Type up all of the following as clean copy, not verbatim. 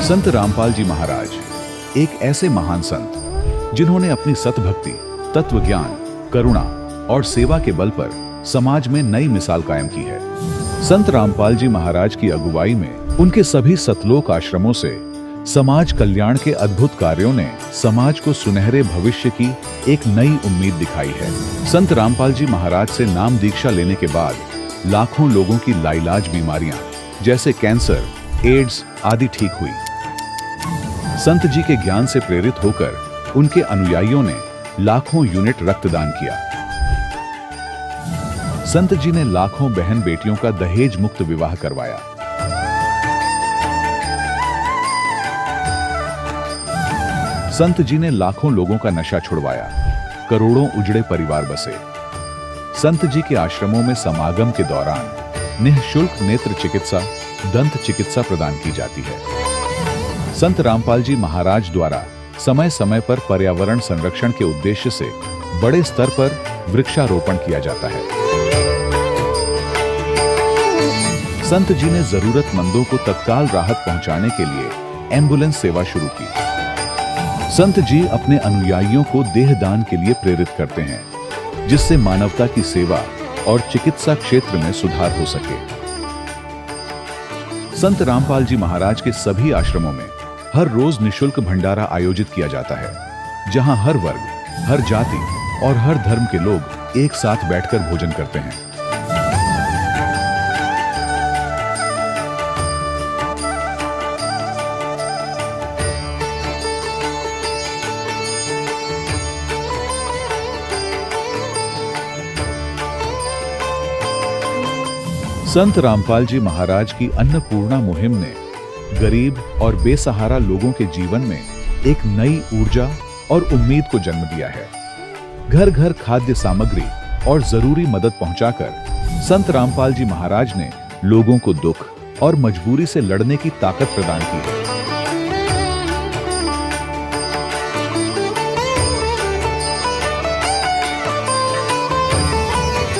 संत रामपाल जी महाराज एक ऐसे महान संत जिन्होंने अपनी सतभक्ति, तत्व ज्ञान, करुणा और सेवा के बल पर समाज में नई मिसाल कायम की है। संत रामपाल जी महाराज की अगुवाई में उनके सभी सतलोक आश्रमों से समाज कल्याण के अद्भुत कार्यों ने समाज को सुनहरे भविष्य की एक नई उम्मीद दिखाई है। संत रामपाल जी महाराज से नाम दीक्षा लेने के बाद लाखों लोगों की लाइलाज बीमारियां जैसे कैंसर, एड्स आदि ठीक हुई। संत जी के ज्ञान से प्रेरित होकर उनके अनुयायियों ने लाखों यूनिट रक्तदान किया। संत जी ने लाखों बहन बेटियों का दहेज मुक्त विवाह करवाया। संत जी ने लाखों लोगों का नशा छुड़वाया, करोड़ों उजड़े परिवार बसे। संत जी के आश्रमों में समागम के दौरान निःशुल्क नेत्र चिकित्सा, दंत चिकित्सा प्रदान की जाती है। संत रामपाल जी महाराज द्वारा समय समय पर पर्यावरण संरक्षण के उद्देश्य से बड़े स्तर पर वृक्षारोपण किया जाता है। संत जी ने जरूरतमंदों को तत्काल राहत पहुंचाने के लिए एम्बुलेंस सेवा शुरू की। संत जी अपने अनुयायियों को देहदान के लिए प्रेरित करते हैं, जिससे मानवता की सेवा और चिकित्सा क्षेत्र में सुधार हो सके। संत रामपाल जी महाराज के सभी आश्रमों में हर रोज निःशुल्क भंडारा आयोजित किया जाता है, जहां हर वर्ग, हर जाति और हर धर्म के लोग एक साथ बैठकर भोजन करते हैं। संत रामपाल जी महाराज की अन्नपूर्णा मुहिम ने गरीब और बेसहारा लोगों के जीवन में एक नई ऊर्जा और उम्मीद को जन्म दिया है। घर घर खाद्य सामग्री और जरूरी मदद पहुंचाकर संत रामपाल जी महाराज ने लोगों को दुख और मजबूरी से लड़ने की ताकत प्रदान की है।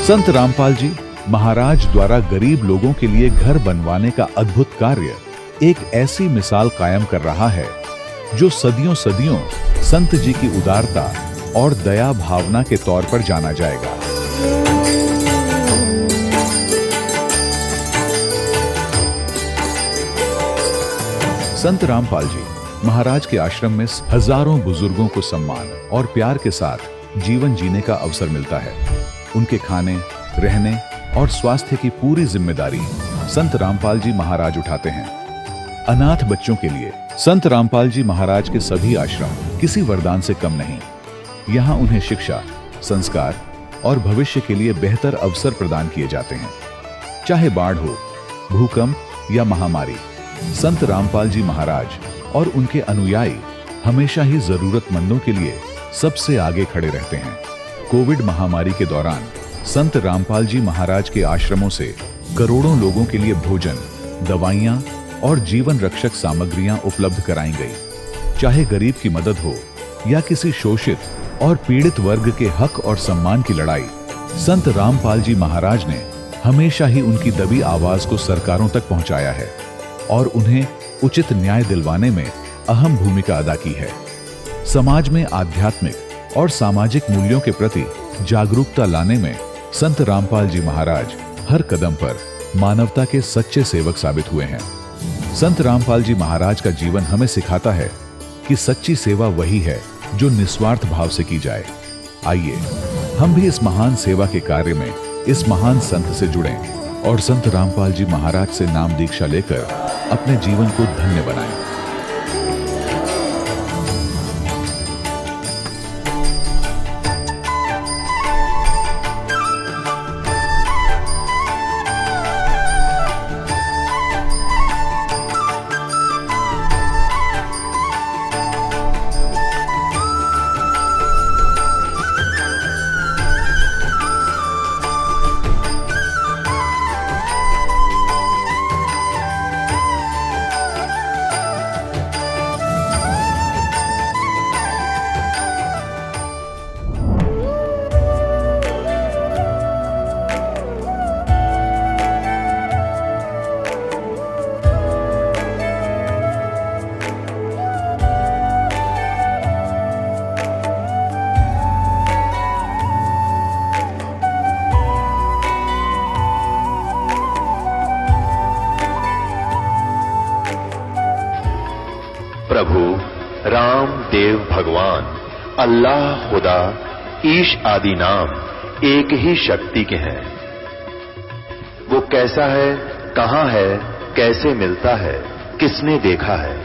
संत रामपाल जी महाराज द्वारा गरीब लोगों के लिए घर बनवाने का अद्भुत कार्य एक ऐसी मिसाल कायम कर रहा है जो सदियों सदियों संत जी की उदारता और दया भावना के तौर पर जाना जाएगा। संत रामपाल जी महाराज के आश्रम में हजारों बुजुर्गों को सम्मान और प्यार के साथ जीवन जीने का अवसर मिलता है। उनके खाने, रहने और स्वास्थ्य की पूरी जिम्मेदारी संत रामपाल जी महाराज उठाते हैं। अनाथ बच्चों के लिए संत रामपाल जी महाराज के सभी आश्रम किसी वरदान से कम नहीं। यहाँ उन्हें शिक्षा, संस्कार और भविष्य के लिए बेहतर अवसर प्रदान किए जाते हैं। चाहे बाढ़ हो, भूकंप या महामारी, संत रामपाल जी महाराज और उनके अनुयायी हमेशा ही जरूरतमंदों के लिए सबसे आगे खड़े रहते हैं। कोविड महामारी के दौरान संत रामपाल जी महाराज के आश्रमों से करोड़ों लोगों के लिए भोजन, दवाइयां और जीवन रक्षक सामग्रियां उपलब्ध कराई गई। चाहे गरीब की मदद हो या किसी शोषित और पीड़ित वर्ग के हक और सम्मान की लड़ाई, संत रामपाल जी महाराज ने हमेशा ही उनकी दबी आवाज को सरकारों तक पहुंचाया है और उन्हें उचित न्याय दिलवाने में अहम भूमिका अदा की है। समाज में आध्यात्मिक और सामाजिक मूल्यों के प्रति जागरूकता लाने में संत रामपाल जी महाराज हर कदम पर मानवता के सच्चे सेवक साबित हुए हैं। संत रामपाल जी महाराज का जीवन हमें सिखाता है कि सच्ची सेवा वही है जो निस्वार्थ भाव से की जाए। आइए हम भी इस महान सेवा के कार्य में इस महान संत से जुड़ें और संत रामपाल जी महाराज से नाम दीक्षा लेकर अपने जीवन को धन्य बनाएं। प्रभु राम देव भगवान अल्लाह खुदा ईश आदि नाम एक ही शक्ति के हैं। वो कैसा है, कहां है, कैसे मिलता है, किसने देखा है?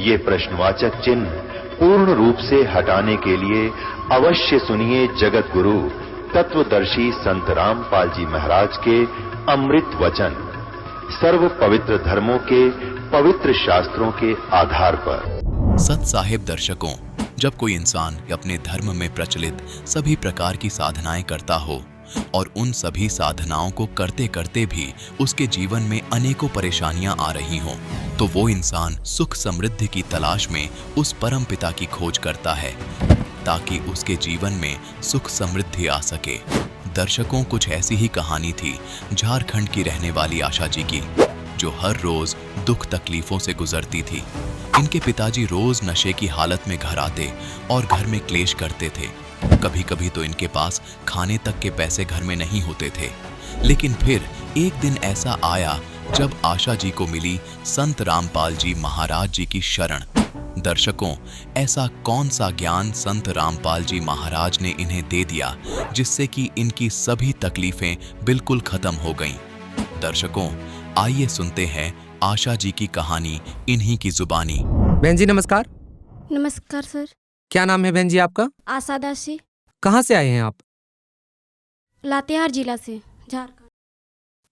ये प्रश्नवाचक चिन्ह पूर्ण रूप से हटाने के लिए अवश्य सुनिए जगत गुरु तत्वदर्शी संत रामपाल जी महाराज के अमृत वचन, सर्व पवित्र धर्मों के पवित्र शास्त्रों के आधार पर। सत साहिब दर्शकों, जब कोई इंसान अपने धर्म में प्रचलित सभी प्रकार की साधनाएं करता हो और उन सभी साधनाओं को करते करते भी उसके जीवन में अनेकों परेशानियां आ रही हों, तो वो इंसान सुख समृद्धि की तलाश में उस परम पिता की खोज करता है ताकि उसके जीवन में सुख समृद्धि आ सके। दर्शकों, कुछ ऐसी ही कहानी थी झारखंड की रहने वाली आशा जी की, जो हर रोज दुख तकलीफों से गुजरती थी। इनके पिताजी रोज नशे की हालत में घर आते और घर में क्लेश करते थे। कभी कभी तो इनके पास खाने तक के पैसे घर में नहीं होते थे। लेकिन फिर एक दिन ऐसा आया जब आशा जी को मिली संत रामपाल जी महाराज जी की शरण। दर्शकों, ऐसा कौन सा ज्ञान संत रामपाल जी महाराज ने इन्हें दे दिया जिससे कि इनकी सभी तकलीफें बिल्कुल खत्म हो गईं। दर्शकों, आइए सुनते हैं आशा जी की कहानी इन्हीं की जुबानी। बहन जी नमस्कार। नमस्कार सर। क्या नाम है बहन जी आपका? आशा दासी। कहाँ से आए हैं आप? लातेहार जिला से, झारखंड।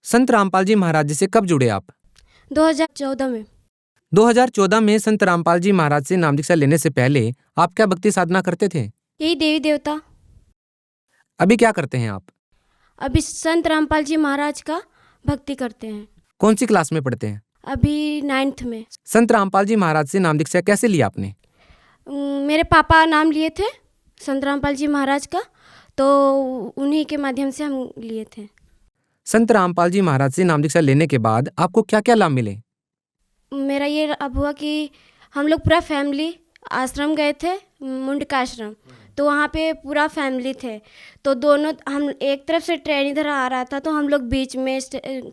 संत रामपाल जी महाराज जी से कब जुड़े आप? 2014 में। 2014 में संत रामपाल जी महाराज से नाम दीक्षा लेने से पहले आप क्या भक्ति साधना करते थे? यही देवी देवता। अभी क्या करते हैं आप? अभी संत रामपाल जी महाराज का भक्ति करते हैं। कौन सी क्लास में पढ़ते हैं? अभी 9th में। संत रामपाल जी महाराज से नाम दीक्षा कैसे लिया आपने? मेरे पापा नाम लिए थे संत रामपाल जी महाराज का, तो उन्हीं के माध्यम से हम लिए थे। संत रामपाल जी महाराज से नाम दीक्षा लेने के बाद आपको क्या क्या लाभ मिले? मेरा ये अब हुआ कि हम लोग पूरा फैमिली आश्रम गए थे, मुंडका आश्रम, तो वहाँ पे पूरा फैमिली थे। तो दोनों, हम एक तरफ से ट्रेन इधर आ रहा था तो हम लोग बीच में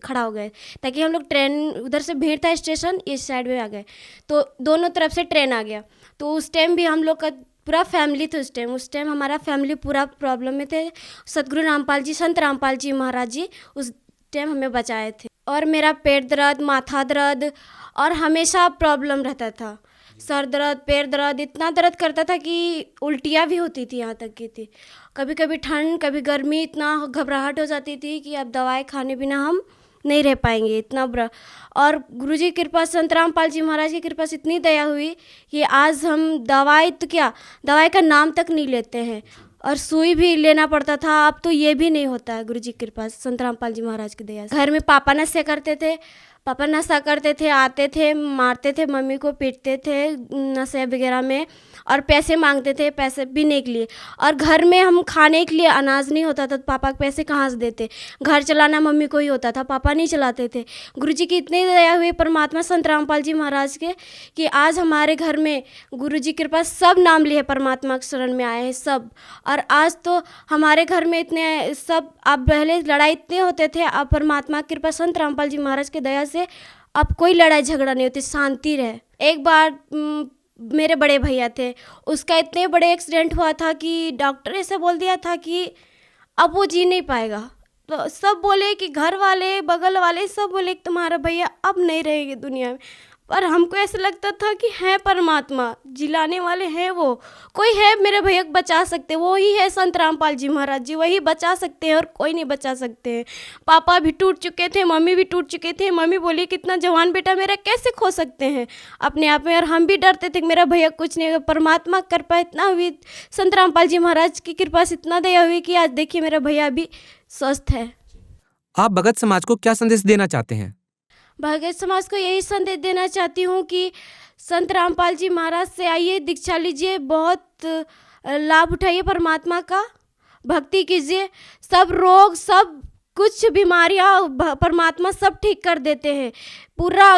खड़ा हो गए ताकि हम लोग ट्रेन, उधर से भीड़ था स्टेशन, इस साइड में आ गए, तो दोनों तरफ से ट्रेन आ गया। तो उस टाइम भी हम लोग का पूरा फैमिली था। उस टाइम हमारा फैमिली पूरा प्रॉब्लम में थे। सतगुरु रामपाल जी, संत रामपाल जी महाराज जी उस टाइम हमें बचाए थे। और मेरा पेट दर्द, माथा दर्द और हमेशा प्रॉब्लम रहता था, सर दर्द, पैर दर्द, इतना दर्द करता था कि उल्टियाँ भी होती थी, यहाँ तक की थी। कभी कभी ठंड, कभी गर्मी, इतना घबराहट हो जाती थी कि अब दवाई खाने बिना हम नहीं रह पाएंगे, इतना बुरा। और गुरुजी की कृपा, संत रामपाल जी महाराज की कृपा से इतनी दया हुई कि आज हम दवाई तो क्या, दवाई का नाम तक नहीं लेते हैं। और सुई भी लेना पड़ता था, अब तो ये भी नहीं होता है गुरुजी की कृपा, संत रामपाल जी महाराज की दया से। घर में पापा नशे करते थे, आते थे, मारते थे, मम्मी को पीटते थे नशे वगैरह में, और पैसे मांगते थे, पैसे पीने के लिए। और घर में हम खाने के लिए अनाज नहीं होता था तो पापा पैसे कहाँ से देते? घर चलाना मम्मी को ही होता था, पापा नहीं चलाते थे। गुरुजी की इतनी दया हुई परमात्मा संत रामपाल जी महाराज के कि आज हमारे घर में गुरुजी की कृपा सब नाम लिए परमात्मा के शरण में आए हैं सब। और आज तो हमारे घर में इतने सब, अब पहले लड़ाई इतने होते थे, अब परमात्मा की कृपा संत रामपाल जी महाराज की दया से अब कोई लड़ाई झगड़ा नहीं होती, शांति रहे। एक बार मेरे बड़े भैया थे, उसका इतने बड़े एक्सीडेंट हुआ था कि डॉक्टर ऐसा बोल दिया था कि अब वो जी नहीं पाएगा। तो सब बोले कि घर वाले, बगल वाले सब बोले कि तुम्हारा भैया अब नहीं रहेंगे दुनिया में। पर हमको ऐसा लगता था कि है परमात्मा, जिलाने वाले हैं, वो कोई है मेरे भैया को बचा सकते, वो ही है संत रामपाल जी महाराज जी, वही बचा सकते हैं और कोई नहीं बचा सकते हैं। पापा भी टूट चुके थे, मम्मी भी टूट चुके थे। मम्मी बोली कितना जवान बेटा मेरा कैसे खो सकते हैं अपने आप में, और हम भी डरते थे कि मेरा भैया कुछ नहीं होगा। परमात्मा की कृपा इतना हुई, संत रामपाल जी महाराज की कृपा से इतना दया हुई कि आज देखिए मेरा भैया अभी स्वस्थ है। आप भगत समाज को क्या संदेश देना चाहते हैं? भगत समाज को यही संदेश देना चाहती हूँ कि संत रामपाल जी महाराज से आइए, दीक्षा लीजिए, बहुत लाभ उठाइए परमात्मा का, भक्ति कीजिए। सब रोग, सब कुछ बीमारियाँ परमात्मा सब ठीक कर देते हैं। पूरा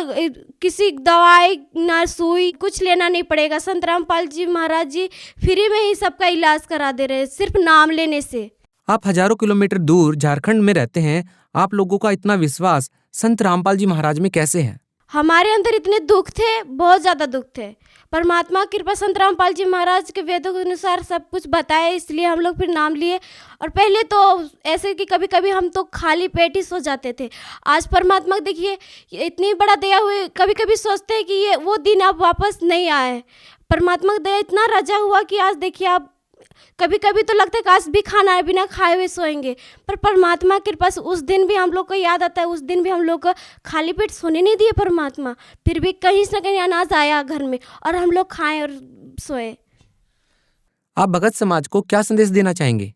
किसी दवाई ना सुई कुछ लेना नहीं पड़ेगा। संत रामपाल जी महाराज जी फ्री में ही सबका इलाज करा दे रहे हैं, सिर्फ नाम लेने से। आप हजारों किलोमीटर दूर झारखंड में रहते हैं, आप लोगों का इतना विश्वास संत रामपाल जी महाराज में कैसे है? हमारे अंदर इतने दुख थे, बहुत ज़्यादा दुख थे। परमात्मा की कृपा, संत रामपाल जी महाराज के वेदों के अनुसार सब कुछ बताया, इसलिए हम लोग फिर नाम लिए। और पहले तो ऐसे कि कभी कभी हम तो खाली पेट ही सो जाते थे। आज परमात्मा देखिए इतनी बड़ा दया हुई, कभी कभी सोचते हैं कि ये वो दिन अब वापस नहीं आए। परमात्मा का दया इतना राजा हुआ कि आज देखिए आप, कभी कभी तो लगता है काश भी खाना है, बिना खाए हुए सोएंगे, पर परमात्मा की कृपा से उस दिन भी हम लोग को याद आता है। उस दिन भी हम लोग को खाली पेट सोने नहीं दिए परमात्मा, फिर भी कहीं से कहीं अनाज आया घर में और हम लोग खाएं और सोए। आप भगत समाज को क्या संदेश देना चाहेंगे?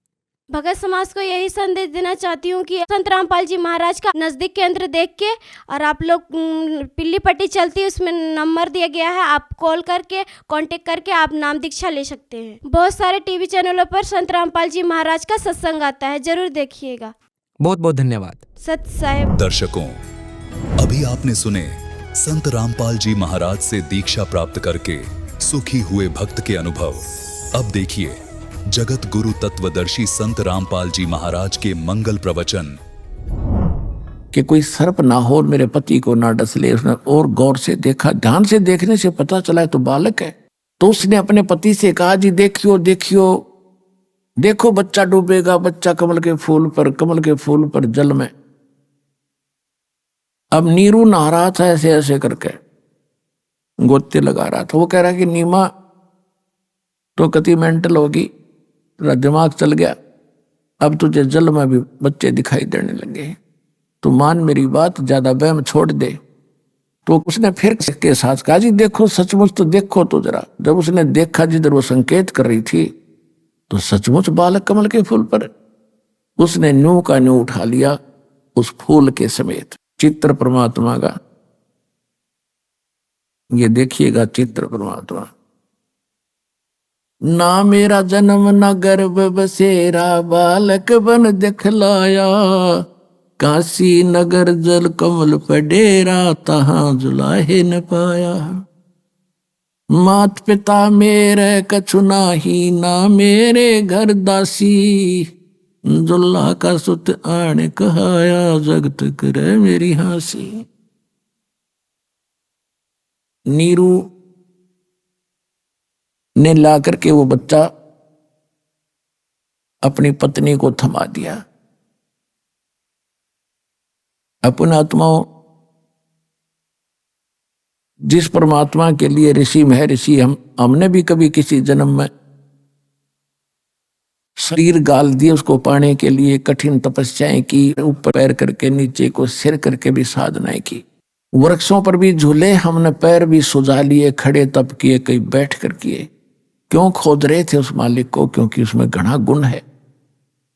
भगत समाज को यही संदेश देना चाहती हूँ कि संत रामपाल जी महाराज का नज़दीक केंद्र देख के, और आप लोग पीली पट्टी चलती है, उसमें नंबर दिया गया है, आप कॉल करके कांटेक्ट करके आप नाम दीक्षा ले सकते हैं। बहुत सारे टीवी चैनलों पर संत रामपाल जी महाराज का सत्संग आता है, जरूर देखिएगा। बहुत बहुत धन्यवाद। सत्य साहेब। दर्शकों, अभी आपने सुने संत रामपाल जी महाराज से दीक्षा प्राप्त करके सुखी हुए भक्त के अनुभव। अब देखिए जगत गुरु तत्वदर्शी संत रामपाल जी महाराज के मंगल प्रवचन। कि कोई सर्प ना हो और मेरे पति को ना डस ले। उसने और गौर से देखा, ध्यान से देखने से पता चला है तो बालक है। तो उसने अपने पति से कहा, जी देखियो देखियो, देखो बच्चा डूबेगा, बच्चा कमल के फूल पर जल में। अब नीरू नहा रहा था ऐसे ऐसे करके, गोते लगा रहा था। वो कह रहा कि नीमा तो कति मेंटल होगी, तेरा दिमाग चल गया, अब तुझे जल में भी बच्चे दिखाई देने लगे, तो मान मेरी बात, ज्यादा वहम छोड़ दे। तो उसने फिर के साथ कहा, जी देखो सचमुच तो देखो तो जरा। जब उसने देखा जिधर वो संकेत कर रही थी, तो सचमुच बालक कमल के फूल पर। उसने न्यू का न्यू उठा लिया उस फूल के समेत। चित्र परमात्मा का, ये देखिएगा चित्र परमात्मा। ना मेरा जन्म न गर्भ बसेरा, बालक बन दिखलाया, काशी नगर जल कमल पर डेरा, तहां जुलाहे न पाया। मात पिता मेरे कछु नाही, ना मेरे घर दासी, जुल्ला का सुत आने कहाया, जगत करे मेरी हासी। नीरू ने ला करके वो बच्चा अपनी पत्नी को थमा दिया। अपने आत्माओं, जिस परमात्मा के लिए ऋषि महर्षि हमने भी कभी किसी जन्म में शरीर गाल दिए, उसको पाने के लिए कठिन तपस्याएं की, ऊपर पैर करके नीचे को सिर करके भी साधनाएं की। वृक्षों पर भी झूले, हमने पैर भी सुझा लिए, खड़े तप किए, कई बैठ कर किए। क्यों खोद रहे थे उस मालिक को? क्योंकि उसमें घना गुण है।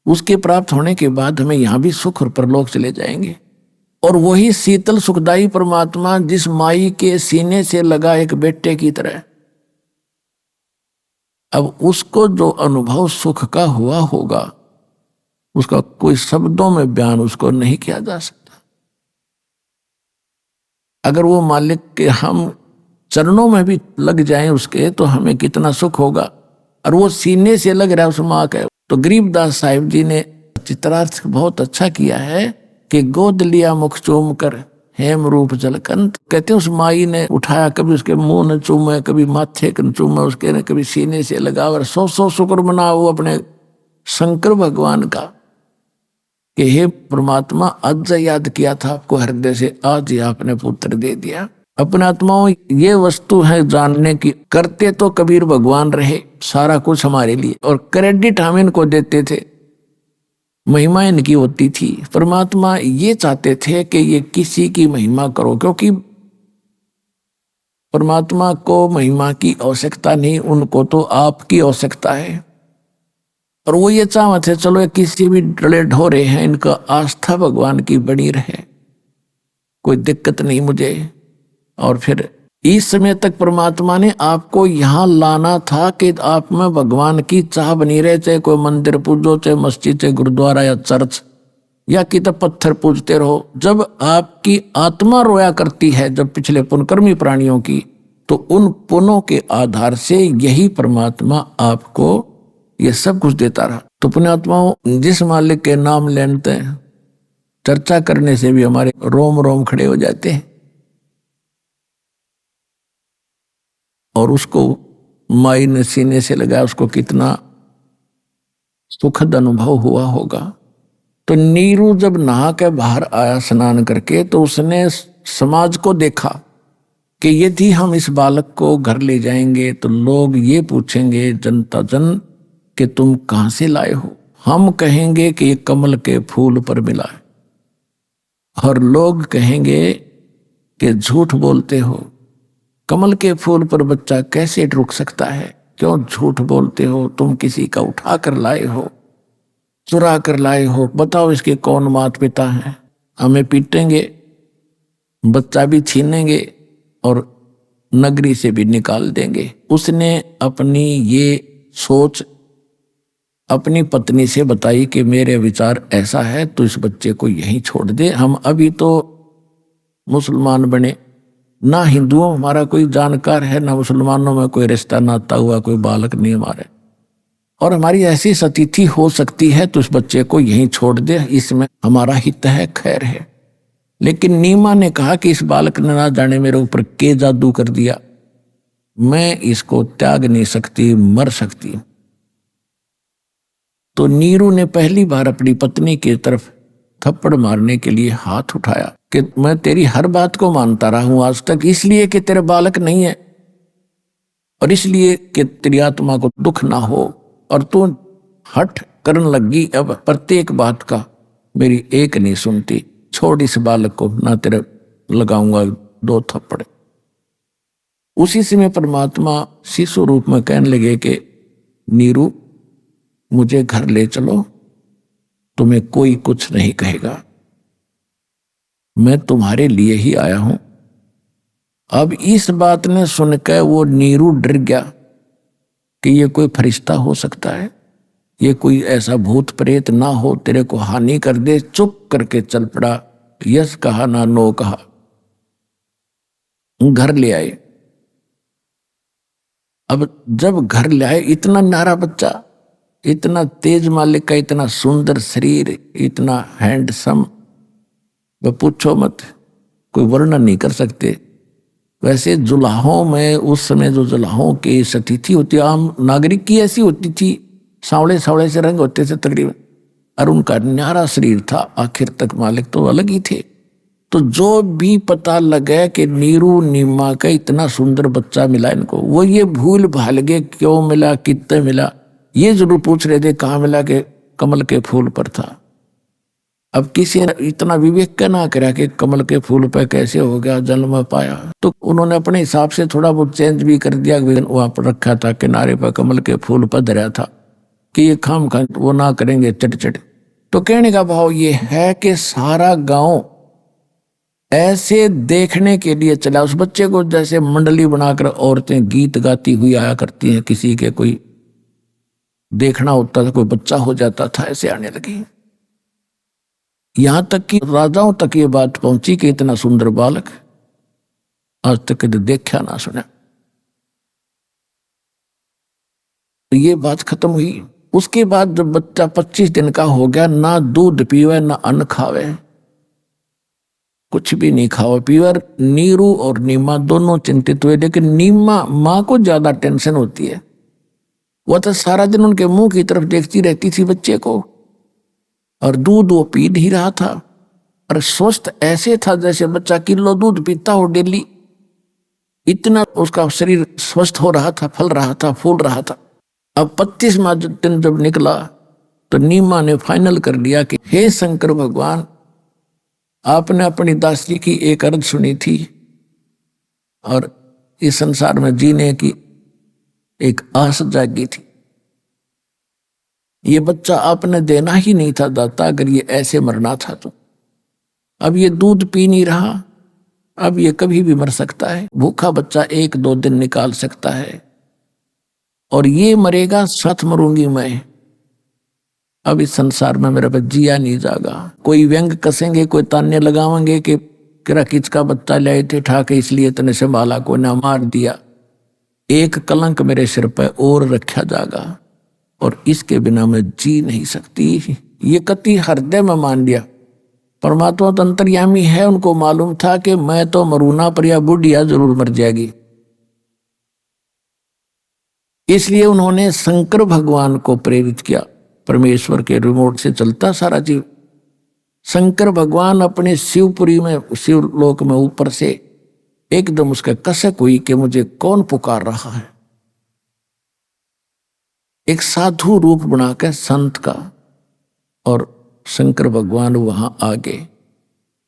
उसके प्राप्त होने के बाद हमें यहां भी सुख और परलोक चले जाएंगे। और वही शीतल सुखदाई परमात्मा जिस माई के सीने से लगा एक बेटे की तरह, अब उसको जो अनुभव सुख का हुआ होगा, उसका कोई शब्दों में बयान उसको नहीं किया जा सकता। अगर वो मालिक के हम चरणों में भी लग जाएं उसके, तो हमें कितना सुख होगा। और वो सीने से लग रहा है उस माँ के। तो गरीबदास साहिब जी ने चित्रार्थ बहुत अच्छा किया है कि गोद लिया मुख चूम कर, हेम रूप जलकंत। कहते हैं उस माई ने उठाया, कभी उसके मुंह न चूमे, कभी माथे न चूमे उसके, ने कभी सीने से लगा। और सौ शुक्र मनाओ अपने शंकर भगवान का कि हे परमात्मा, आज याद किया था आपको हृदय से, आज ही आपने पुत्र दे दिया। अपने आत्माओं, ये वस्तु है जानने की। करते तो कबीर भगवान रहे सारा कुछ हमारे लिए, और क्रेडिट हम इनको देते थे, महिमा इनकी होती थी। परमात्मा ये चाहते थे कि ये किसी की महिमा करो, क्योंकि परमात्मा को महिमा की आवश्यकता नहीं, उनको तो आपकी आवश्यकता है। और वो ये चाहते थे चलो किसी भी डले ढोरे हैं, इनका आस्था भगवान की बनी रहे, कोई दिक्कत नहीं मुझे। और फिर इस समय तक परमात्मा ने आपको यहां लाना था कि आप में भगवान की चाह बनी रहे, चाहे कोई मंदिर पूजो, चाहे मस्जिद, चाहे गुरुद्वारा या चर्च, या किताब पत्थर पूजते रहो। जब आपकी आत्मा रोया करती है, जब पिछले पुनकर्मी प्राणियों की, तो उन पुनों के आधार से यही परमात्मा आपको ये सब कुछ देता रहा। तो पुण्यात्माओं, जिस मालिक के नाम लेते हैं, चर्चा करने से भी हमारे रोम रोम खड़े हो जाते हैं। और उसको माई ने सीने से लगाया, उसको कितना सुखद अनुभव हुआ होगा। तो नीरू जब नहा के बाहर आया स्नान करके, तो उसने समाज को देखा कि यदि हम इस बालक को घर ले जाएंगे तो लोग ये पूछेंगे जनता जन कि तुम कहाँ से लाए हो। हम कहेंगे कि ये कमल के फूल पर मिला है, और लोग कहेंगे कि झूठ बोलते हो, कमल के फूल पर बच्चा कैसे रुक सकता है, क्यों झूठ बोलते हो, तुम किसी का उठा कर लाए हो, चुरा कर लाए हो, बताओ इसके कौन माता पिता हैं। हमें पीटेंगे, बच्चा भी छीनेंगे और नगरी से भी निकाल देंगे। उसने अपनी ये सोच अपनी पत्नी से बताई कि मेरे विचार ऐसा है, तो इस बच्चे को यहीं छोड़ दे। हम अभी तो मुसलमान बने, ना हिंदुओं हमारा कोई जानकार है, ना मुसलमानों में कोई रिश्ता नाता हुआ, कोई बालक नहीं हमारे, और हमारी ऐसी सतिथि हो सकती है, तो इस बच्चे को यहीं छोड़ दे, इसमें हमारा हित है, खैर है। लेकिन नीमा ने कहा कि इस बालक ने ना जाने मेरे ऊपर के जादू कर दिया, मैं इसको त्याग नहीं सकती, मर सकती। तो नीरू ने पहली बार अपनी पत्नी की तरफ थप्पड़ मारने के लिए हाथ उठाया कि मैं तेरी हर बात को मानता रहा हूं आज तक, इसलिए कि तेरे बालक नहीं है और इसलिए कि तेरी आत्मा को दुख ना हो, और तू हठ करने लगी अब प्रत्येक बात का, मेरी एक नहीं सुनती, छोड़ इस बालक को, ना तेरे लगाऊंगा 2 थप्पड़। उसी समय परमात्मा शिशु रूप में कहने लगे कि नीरू मुझे घर ले चलो, तुम्हें कोई कुछ नहीं कहेगा, मैं तुम्हारे लिए ही आया हूं। अब इस बात ने सुनकर वो नीरू डर गया कि ये कोई फरिश्ता हो सकता है, ये कोई ऐसा भूत प्रेत ना हो तेरे को हानि कर दे। चुप करके चल पड़ा, यस कहा ना नो कहा, घर ले आए। अब जब घर ले आए, इतना न्यारा बच्चा, इतना तेज मालिक का, इतना सुंदर शरीर, इतना हैंडसम, वह पूछो मत, कोई वर्णन नहीं कर सकते। वैसे जुलाहों में उस समय जो जुलाहों की सतिथि होती, आम नागरिक की ऐसी होती थी, सांवले सांवले से रंग होते थे तकरीबन, और उनका न्यारा शरीर था। आखिर तक मालिक तो अलग ही थे। तो जो भी पता लगे कि नीरू नीमा का इतना सुंदर बच्चा मिला इनको, वो ये भूल भाल गए क्यों मिला, कितने मिला, ये जरूर पूछ रहे थे कहाँ मिला, के कमल के फूल पर था। अब किसी ने इतना विवेक क्या ना करा कि कमल के फूल पर कैसे हो गया, जन्म पाया। तो उन्होंने अपने हिसाब से थोड़ा बहुत चेंज भी कर दिया, वहां पर रखा था किनारे पर कमल के फूल पर धरा था कि ये खाम खा वो ना करेंगे चट चट। तो कहने का भाव ये है कि सारा गांव ऐसे देखने के लिए चला उस बच्चे को, जैसे मंडली बनाकर औरतें गीत गाती हुई आया करती हैं, किसी के कोई देखना होता था, कोई बच्चा हो जाता था, ऐसे आने लगी। यहां तक कि राजाओं तक ये बात पहुंची कि इतना सुंदर बालक आज तक कभी देखा ना सुना। तो ये बात खत्म हुई। उसके बाद जब बच्चा 25 दिन का हो गया, ना दूध पीवे ना अन्न खावे, कुछ भी नहीं खाओ पीवे। नीरू और नीमा दोनों चिंतित हुए, लेकिन नीमा माँ को ज्यादा टेंशन होती है। वह तो सारा दिन उनके मुंह की तरफ देखती रहती थी बच्चे को, और दूध वो पी नहीं रहा था, और स्वस्थ ऐसे था जैसे बच्चा किलो दूध पीता हो डेली। इतना उसका शरीर स्वस्थ हो रहा था, फल रहा था, फूल रहा था। अब 25वां दिन जब निकला तो नीमा ने फाइनल कर लिया कि हे शंकर भगवान, आपने अपनी दासी की एक अर्ज सुनी थी और इस संसार में जीने की एक आस जागी थी। ये बच्चा आपने देना ही नहीं था दाता, अगर ये ऐसे मरना था तो। अब ये दूध पी नहीं रहा, अब ये कभी भी मर सकता है। भूखा बच्चा 1-2 दिन निकाल सकता है, और ये मरेगा, साथ मरूंगी मैं। अब इस संसार में मेरा जिया नहीं जागा। कोई व्यंग कसेंगे, कोई ताने लगावेंगे कि किरा किच का बच्चा लाए थे ठाके, इसलिए तने संभाला, कोई ना मार दिया। एक कलंक मेरे सिर पर और रखा जागा, और इसके बिना मैं जी नहीं सकती। ये कति हृदय में मान लिया। परमात्मा तो अंतर्यामी है, उनको मालूम था कि मैं तो मरूना पर या बुढ़िया जरूर मर जाएगी। इसलिए उन्होंने शंकर भगवान को प्रेरित किया। परमेश्वर के रिमोट से चलता सारा जीव। शंकर भगवान अपने शिवपुरी में, शिवलोक में ऊपर से एकदम उसका कसक हुई कि मुझे कौन पुकार रहा है। एक साधु रूप बनाकर संत का, और शंकर भगवान वहां आ गए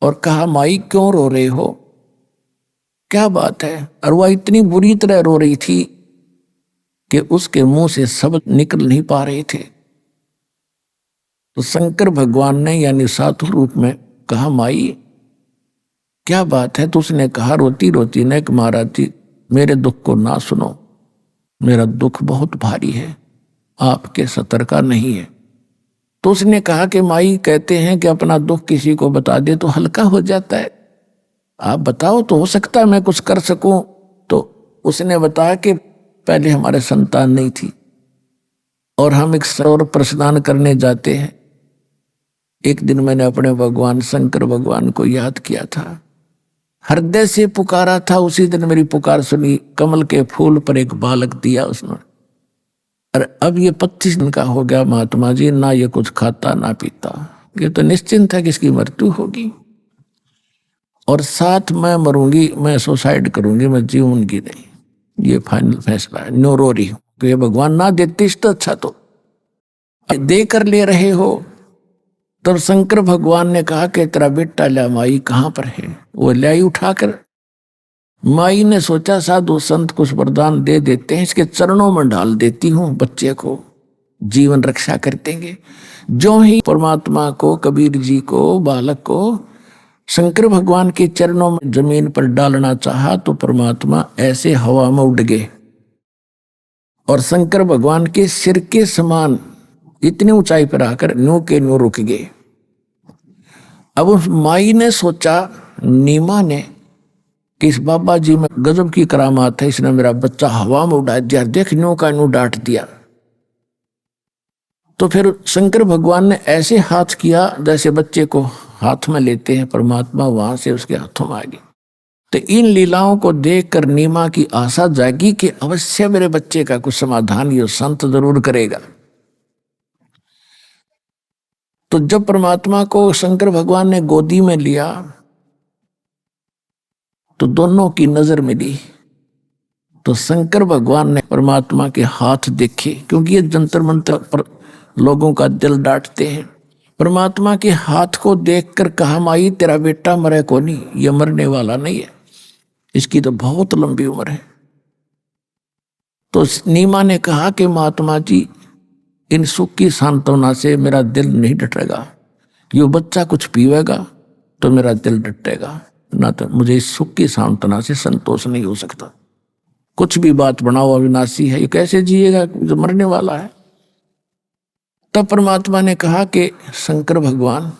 और कहा, माई क्यों रो रहे हो, क्या बात है। और वह इतनी बुरी तरह रो रही थी कि उसके मुंह से शब्द निकल नहीं पा रहे थे। तो शंकर भगवान ने यानी साधु रूप में कहा, माई क्या बात है। तो उसने कहा रोती रोती ने कि महाराज जी मेरे दुख को ना सुनो, मेरा दुख बहुत भारी है, आपके सतर का नहीं है। तो उसने कहा कि माई कहते हैं कि अपना दुख किसी को बता दे तो हल्का हो जाता है, आप बताओ तो हो सकता है मैं कुछ कर सकूं। तो उसने बताया कि पहले हमारे संतान नहीं थी और हम एक सरोवर पर स्नान करने जाते हैं। एक दिन मैंने अपने भगवान शंकर भगवान को याद किया था, हृदय से पुकारा था। उसी दिन मेरी पुकार सुनी, कमल के फूल पर एक बालक दिया उसने। और अब ये 25 दिन का हो गया महात्मा जी, ना ये कुछ खाता ना पीता। ये तो निश्चिंत है कि इसकी मृत्यु होगी और साथ मैं मरूंगी, मैं सुसाइड करूंगी, मैं जीऊंगी नहीं। ये फाइनल फैसला है, नो रो रही हूं कि ये भगवान ना देते तो अच्छा, तो दे कर ले रहे हो। तब शंकर भगवान ने कहा कि तेरा बेटा ला माई कहाँ पर है। वो लाई उठाकर, माई ने सोचा साधु संत कुछ वरदान दे देते हैं, इसके चरणों में डाल देती हूँ, बच्चे को जीवन रक्षा कर देंगे। जो ही परमात्मा को, कबीर जी को, बालक को शंकर भगवान के चरणों में जमीन पर डालना चाहा तो परमात्मा ऐसे हवा में उड़ गए और शंकर भगवान के सिर के समान इतनी ऊंचाई पर आकर न्यू के न्यू रुक गए। अब उस माई ने सोचा, नीमा ने, कि इस बाबा जी में गजब की करामात है, इसने मेरा बच्चा हवा में उड़ा दिया, देख न्यू का न्यू डांट दिया। तो फिर शंकर भगवान ने ऐसे हाथ किया जैसे बच्चे को हाथ में लेते हैं, परमात्मा वहां से उसके हाथों में आ गई। तो इन लीलाओं को देखकर नीमा की आशा जागी कि अवश्य मेरे बच्चे का कुछ समाधान ये संत जरूर करेगा। तो जब परमात्मा को शंकर भगवान ने गोदी में लिया तो दोनों की नजर मिली। तो शंकर भगवान ने परमात्मा के हाथ देखे, क्योंकि ये जंतर मंतर पर लोगों का दिल डांटते हैं। परमात्मा के हाथ को देखकर कहा, माई तेरा बेटा मरे को नहीं, ये मरने वाला नहीं है, इसकी तो बहुत लंबी उम्र है। तो नीमा ने कहा कि महात्मा जी इन सुख की सांत्वना से मेरा दिल नहीं डटेगा, यो बच्चा कुछ पीवेगा तो मेरा दिल डटेगा, ना तो मुझे इस सुख की सांत्वना से संतोष नहीं हो सकता। कुछ भी बात बनाओ, अविनाशी है, ये कैसे जिएगा, जो मरने वाला है। तब परमात्मा ने कहा कि शंकर भगवान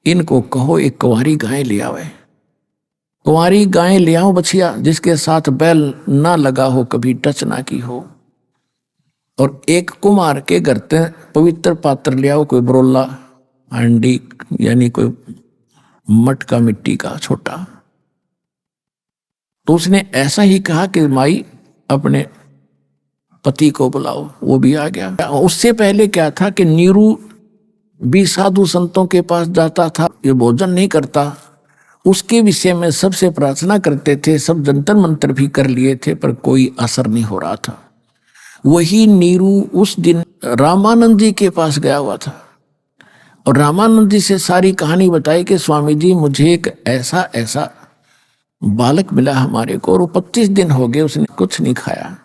इनको कहो एक कुंवारी गाय ले आवे, कुंवारी गाय ले आओ बछिया, जिसके साथ बैल ना लगा हो, कभी टच ना की हो। और एक कुम्हार के घर से पवित्र पात्र ले आओ, कोई बरोला हांडी यानी कोई मटका मिट्टी का छोटा। तो उसने ऐसा ही कहा कि माई अपने पति को बुलाओ, वो भी आ गया। उससे पहले क्या था कि नीरू भी साधु संतों के पास जाता था, ये भोजन नहीं करता, उसके विषय में सबसे प्रार्थना करते थे, सब जंतर मंत्र भी कर लिए थे, पर कोई असर नहीं हो रहा था। वही नीरू उस दिन रामानंद जी के पास गया हुआ था और रामानंद जी से सारी कहानी बताई कि स्वामी जी मुझे एक ऐसा ऐसा बालक मिला हमारे को, और 25 दिन हो गए उसने कुछ नहीं खाया,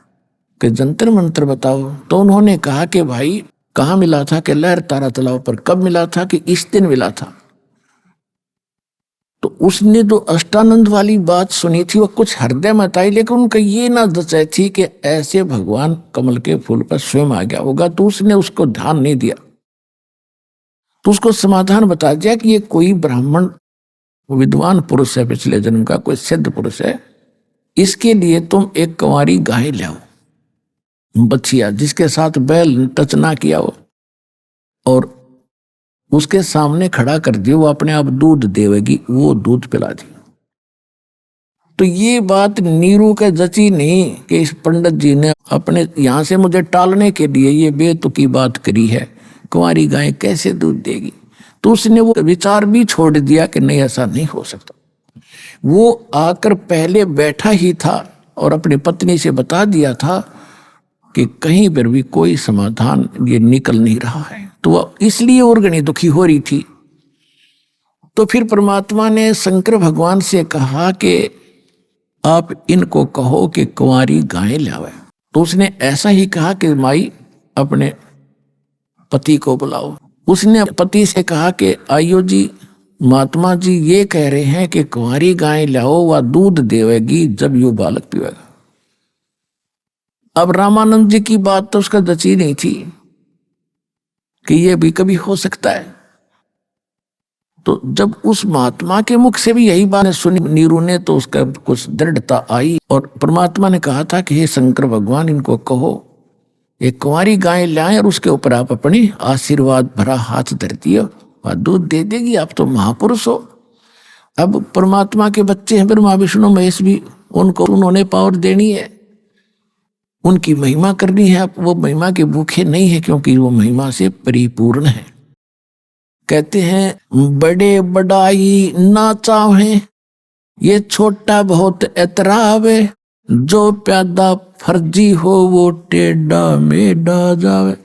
कि जंतर मंत्र बताओ। तो उन्होंने कहा कि भाई कहाँ मिला था, कि लहर तारा तालाब पर। कब मिला था, कि इस दिन मिला था। तो उसने जो अष्टानंद वाली बात सुनी थी वो कुछ हृदय में आई, लेकिन उनका ये ना दचाई थी कि ऐसे भगवान कमल के फूल पर स्वयं आ गया होगा, तो उसने उसको ध्यान नहीं दिया। तो उसको समाधान बता दिया कि ये कोई ब्राह्मण विद्वान पुरुष है, पिछले जन्म का कोई सिद्ध पुरुष है, इसके लिए तुम एक कुंवारी गाय ले आओ बछिया, जिसके साथ बैल टच ना किया हो, और उसके सामने खड़ा कर दियो, वो अपने आप दूध देवेगी, वो दूध पिला दी। तो तो ये बात नीरू के जची नहीं कि इस पंडित जी ने अपने यहां से मुझे टालने के लिए ये बेतुकी बात करी है, कुंवारी गाय कैसे दूध देगी। तो उसने वो विचार भी छोड़ दिया कि नहीं ऐसा नहीं हो सकता। वो आकर पहले बैठा ही था और अपनी पत्नी से बता दिया था कि कहीं पर भी कोई समाधान ये निकल नहीं रहा है, तो वो इसलिए और घनी दुखी हो रही थी। तो फिर परमात्मा ने शंकर भगवान से कहा कि आप इनको कहो कि कुंवारी गाय लावे। तो उसने ऐसा ही कहा कि माई अपने पति को बुलाओ। उसने पति से कहा कि आयो जी, महात्मा जी ये कह रहे हैं कि कुंवारी गाय लाओ, वह दूध देवेगी जब यू बालक पीवेगा। अब रामानंद जी की बात तो उसका जची नहीं थी कि ये भी कभी हो सकता है। तो जब उस महात्मा के मुख से भी यही बात सुनी नीरू ने, तो उसका कुछ दृढ़ता आई और परमात्मा ने कहा था कि हे शंकर भगवान, इनको कहो एक कुंवारी गाय लाएं और उसके ऊपर आप अपनी आशीर्वाद भरा हाथ धर दियो, वह दूध दे देगी। आप तो महापुरुष हो। अब परमात्मा के बच्चे हैं ब्रह्मा विष्णु महेश भी, उनको उन्होंने पावर देनी है, उनकी महिमा करनी है। अब वो महिमा के भूखे नहीं है क्योंकि वो महिमा से परिपूर्ण है। कहते हैं बड़े बड़ाई ना चाहे, ये छोटा बहुत एतरावे, जो प्यादा फर्जी हो वो टेढ़ा मेढ़ा जावे।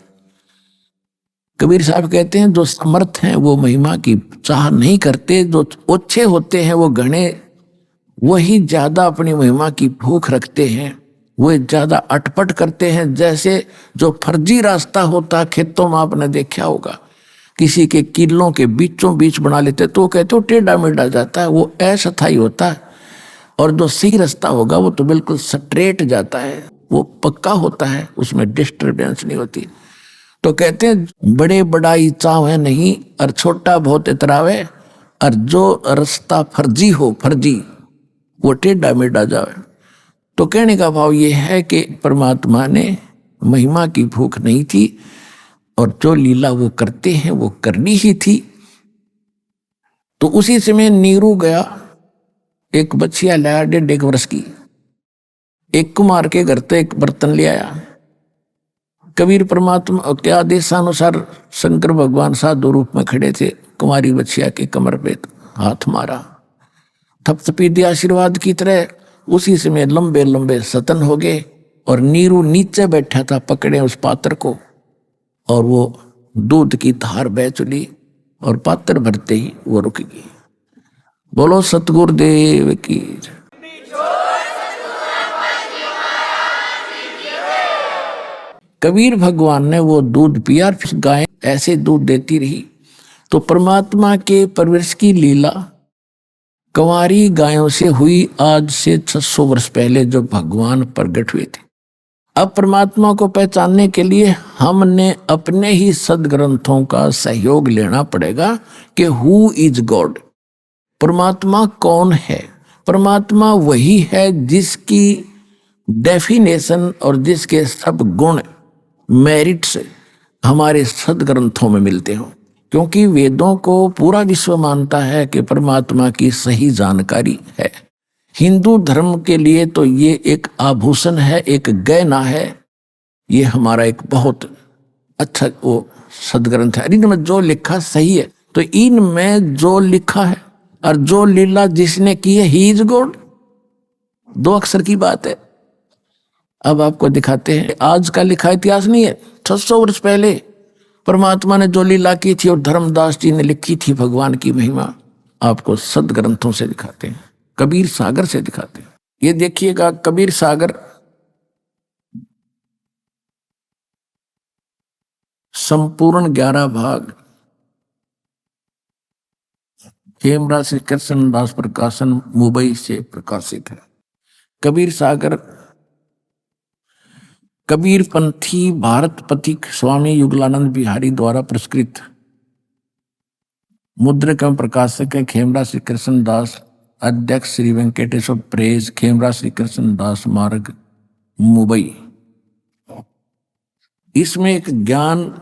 कबीर साहब कहते हैं जो समर्थ हैं वो महिमा की चाह नहीं करते, जो ओछे होते हैं वो घने, वही ज्यादा अपनी महिमा की भूख रखते हैं, वो ज्यादा अटपट करते हैं। जैसे जो फर्जी रास्ता होता खेतों में आपने देखा होगा, किसी के किलों के बीचों बीच बना लेते तो कहते हो टेढ़ा मेढ़ा जाता है, वो अस्थायी होता है। और जो सही रास्ता होगा वो तो बिल्कुल स्ट्रेट जाता है, वो पक्का होता है, उसमें डिस्टर्बेंस नहीं होती। तो कहते हैं बड़े बड़ाई चाहे नहीं और छोटा बहुत इतरावे, और जो रास्ता फर्जी हो फर्जी वो टेढ़ा मेढ़ा जावे। तो कहने का भाव ये है कि परमात्मा ने महिमा की भूख नहीं थी और जो लीला वो करते हैं वो करनी ही थी। तो उसी समय नीरू गया, एक बच्चिया लाया 1.5 वर्ष की, एक कुमार के घर से एक बर्तन ले आया। कबीर परमात्मा के आदेशानुसार शंकर भगवान साधु रूप में खड़े थे, कुमारी बच्चिया के कमर पे हाथ मारा, थपथपी दिया आशीर्वाद की तरह। उसी समय लंबे लंबे सतन हो गए और नीरू नीचे बैठा था पकड़े उस पात्र को, और वो दूध की धार बह चली और पात्र भरते ही वो रुक गई। बोलो सतगुरुदेव की। कबीर भगवान ने वो दूध पिया, फिर गाय ऐसे दूध देती रही। तो परमात्मा के परवरिश की लीला कुंवारी गायों से हुई आज से 600 वर्ष पहले, जो भगवान प्रकट हुए थे। अब परमात्मा को पहचानने के लिए हमने अपने ही सदग्रंथों का सहयोग लेना पड़ेगा कि हु इज गॉड, परमात्मा कौन है। परमात्मा वही है जिसकी डेफिनेशन और जिसके सब गुण मेरिट्स हमारे सदग्रंथों में मिलते हों, क्योंकि वेदों को पूरा विश्व मानता है कि परमात्मा की सही जानकारी है। हिंदू धर्म के लिए तो ये एक आभूषण है, एक गहना है। ये हमारा एक बहुत अच्छा वो सदग्रंथ है। इनमें जो लिखा सही है, तो इनमें जो लिखा है और जो लीला जिसने की है, ही इज गॉड, 2 अक्षर की बात है। अब आपको दिखाते हैं, आज का लिखा इतिहास नहीं है, 600 वर्ष पहले परमात्मा ने जो लीला की थी और धर्मदास जी ने लिखी थी भगवान की महिमा, आपको सदग्रंथों से दिखाते हैं, कबीर सागर से दिखाते हैं। ये देखिएगा कबीर सागर संपूर्ण 11 भाग खेमरा श्री कृष्णदास प्रकाशन मुंबई से प्रकाशित है। कबीर सागर कबीर पंथी भारत पथिक स्वामी युगलानंद बिहारी द्वारा पुरस्कृत मुद्रक एवं प्रकाशक है खेमरा श्री कृष्णदास, अध्यक्ष श्री वेंकटेश्वर प्रेस, खेमरा श्री कृष्णदास मार्ग मुंबई। इसमें एक ज्ञान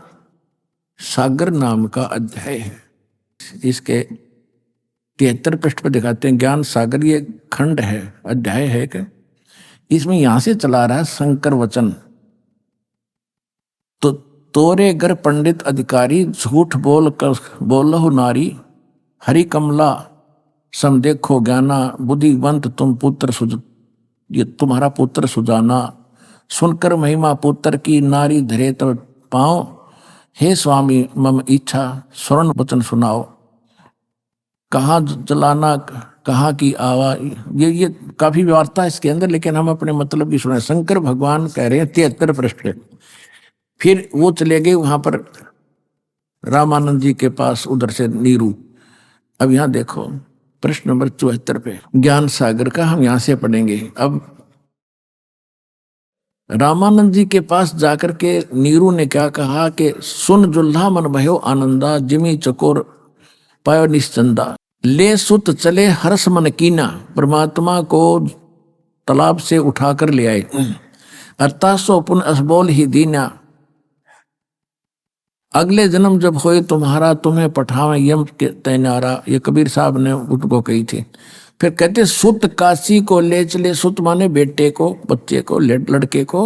सागर नाम का अध्याय है। इसके 73 पृष्ठ पर दिखाते हैं ज्ञान सागर, ये खंड है, अध्याय है कि इसमें यहां से चला रहा है शंकर वचन। तो तोरे घर पंडित अधिकारी, झूठ बोल कर बोलहु नारी, हरि कमला सम देखो ज्ञाना, बुद्धिवंत तुम पुत्र सुज, ये तुम्हारा पुत्र सुजाना, सुनकर महिमा पुत्र की नारी धरे तो पाओ, हे स्वामी मम इच्छा स्वर्ण वचन सुनाओ। कहाँ जलाना कहाँ की आवा, ये काफी वार्ता है इसके अंदर, लेकिन हम अपने मतलब की सुने। शंकर भगवान कह रहे हैं 73 पृष्ठ पे। फिर वो चले गए वहां पर रामानंद जी के पास, उधर से नीरू। अब यहाँ देखो प्रश्न नंबर 74 पे ज्ञान सागर का हम यहां से पढ़ेंगे। अब रामानंद जी के पास जाकर के नीरू ने क्या कहा कि सुन जुल्हा मन भयो आनंदा, जिमी चकोर पायो निश्चंदा, ले सुत चले हर्ष मन कीना। परमात्मा को तालाब से उठाकर ले आए। अर्थात सो पुन असबोल ही दीना, अगले जन्म जब होए तुम्हारा, तुम्हें पठावे यम के तैनारा। ये कबीर साहब ने उनको कही थी। फिर कहते सुत काशी को ले चले, सुत माने बेटे को, बच्चे को, लड़के को,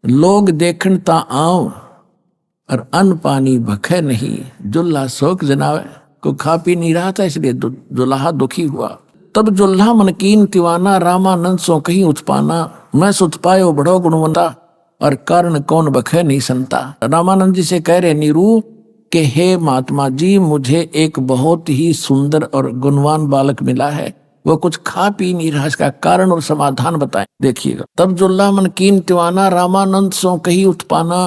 लोग देखन ता आओ, और अन्न पानी भखे नहीं, जुल्हा शोक जनावे। को खा पी नहीं रहा था इसलिए जुल्हा दुखी हुआ। तब जुल्हा मनकीन तिवाना, रामानंद सो कहीं उत्पाना, मैं सुत पायो बड़ो गुणवंता, और कारण कौन बखे नहीं संता। रामानंद जी से कह रहे नीरू कि हे महात्मा जी, मुझे एक बहुत ही सुंदर और गुणवान बालक मिला है, वो कुछ खा पी नहीं रहा, इसका कारण और समाधान बताएं। देखिएगा, तब जुल्हा मन कीन तिवाना, रामानंद सो कहीं उत्पाना,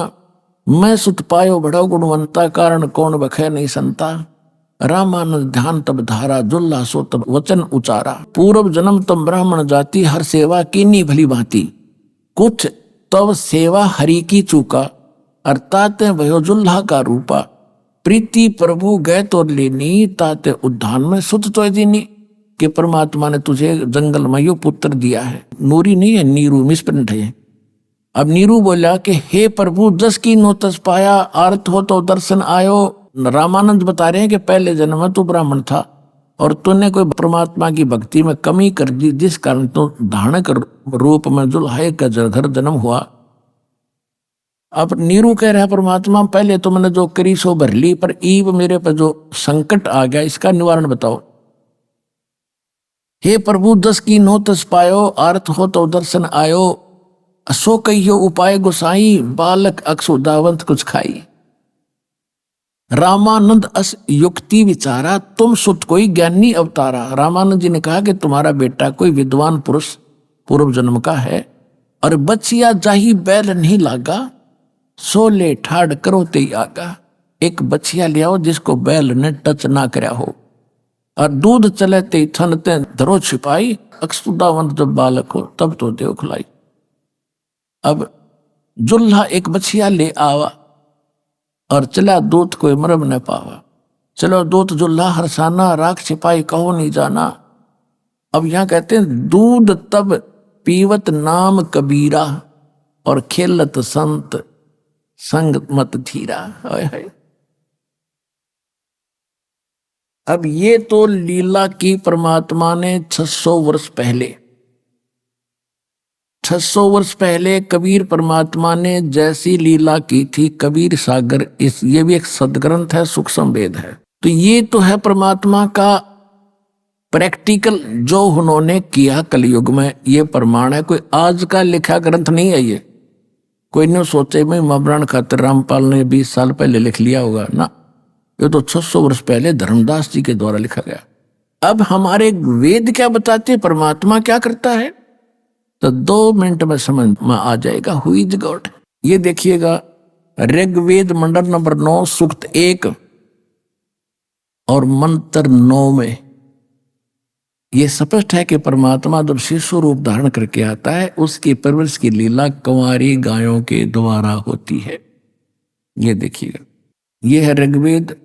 मैं सुत पायो बड़ो गुणवंता, कारण कौन बखे नहीं संता। रामानंद ध्यान तब धारा, जुल्हा सो तब वचन उचारा, पूर्व जन्म तम ब्राह्मण जाति, हर सेवा कीनी भली भांति, कुछ तब सेवा हरि की चूका, अर्थात भयो जुल्हा का रूपा, प्रीति प्रभु गए तो लेनी, ताते उद्यान में सुत तो दीनी। कि परमात्मा ने तुझे जंगल में यो पुत्र दिया है। नूरी नहीं है, नीरू मिसप्रिंट है। अब नीरू बोला कि हे प्रभु, जस की नो तस पाया, आर्त हो तो दर्शन आयो। रामानंद बता रहे हैं कि पहले जन्म में तू ब्राह्मण था और तूने कोई परमात्मा की भक्ति में कमी कर दी, जिस कारण तो धारण कर रूप में जुल्हा का घर जन्म हुआ। अब नीरू कह रहा है परमात्मा, पहले तो मैंने जो करी सो भर ली, पर ईब मेरे पर जो संकट आ गया, इसका निवारण बताओ। हे प्रभु, दस की नो तस पायो, आर्थ हो तो दर्शन आयो, सो कहियो उपाय गोसाई, बालक अक्षुदावंत कुछ खाई। रामानंद अस युक्ति विचारा, तुम सुत कोई ज्ञानी अवतारा। रामानंद जी ने कहा कि तुम्हारा बेटा कोई विद्वान पुरुष पूर्व जन्म का है, और बचिया जाही बैल नहीं लागा, सो ले ठाड़ करो ते आगा। एक बचिया ले आओ जिसको बैल ने टच ना करया हो, और दूध चले ते थन ते धरो छिपाई, अक्षुदावंत जब बालक हो तब तो देव खुलाई। अब जुल्हा एक बछिया ले आवा और चला दूत कोई मरम न पावा। चलो दूत जुल्हा हरसाना, राख छिपाई कहो नहीं जाना। अब यहां कहते हैं दूध तब पीवत नाम कबीरा, और खेलत संत संग मत धीरा। अब ये तो लीला की परमात्मा ने 600 वर्ष पहले, 600 वर्ष पहले कबीर परमात्मा ने जैसी लीला की थी। कबीर सागर, इस ये भी एक सदग्रंथ है, सूक्ष्म वेद है। तो ये तो है परमात्मा का प्रैक्टिकल जो उन्होंने किया कलयुग में, ये प्रमाण है। कोई आज का लिखा ग्रंथ नहीं है। ये कोई नहीं सोचे मैं महापुराण खातिर रामपाल ने 20 साल पहले लिख लिया होगा ना, ये तो 600 वर्ष पहले धर्मदास जी के द्वारा लिखा गया। अब हमारे वेद क्या बताते, परमात्मा क्या करता है, तो 2 मिनट में समझ में आ जाएगा। हुई इज गॉड। ये देखिएगा, ऋग्वेद मंडल नंबर 9 सूक्त 1 और मंत्र 9 में ये स्पष्ट है कि परमात्मा जब शिशु रूप धारण करके आता है, उसकी परवरिश की लीला कुंवारी गायों के द्वारा होती है। ये देखिएगा, ये है ऋग्वेद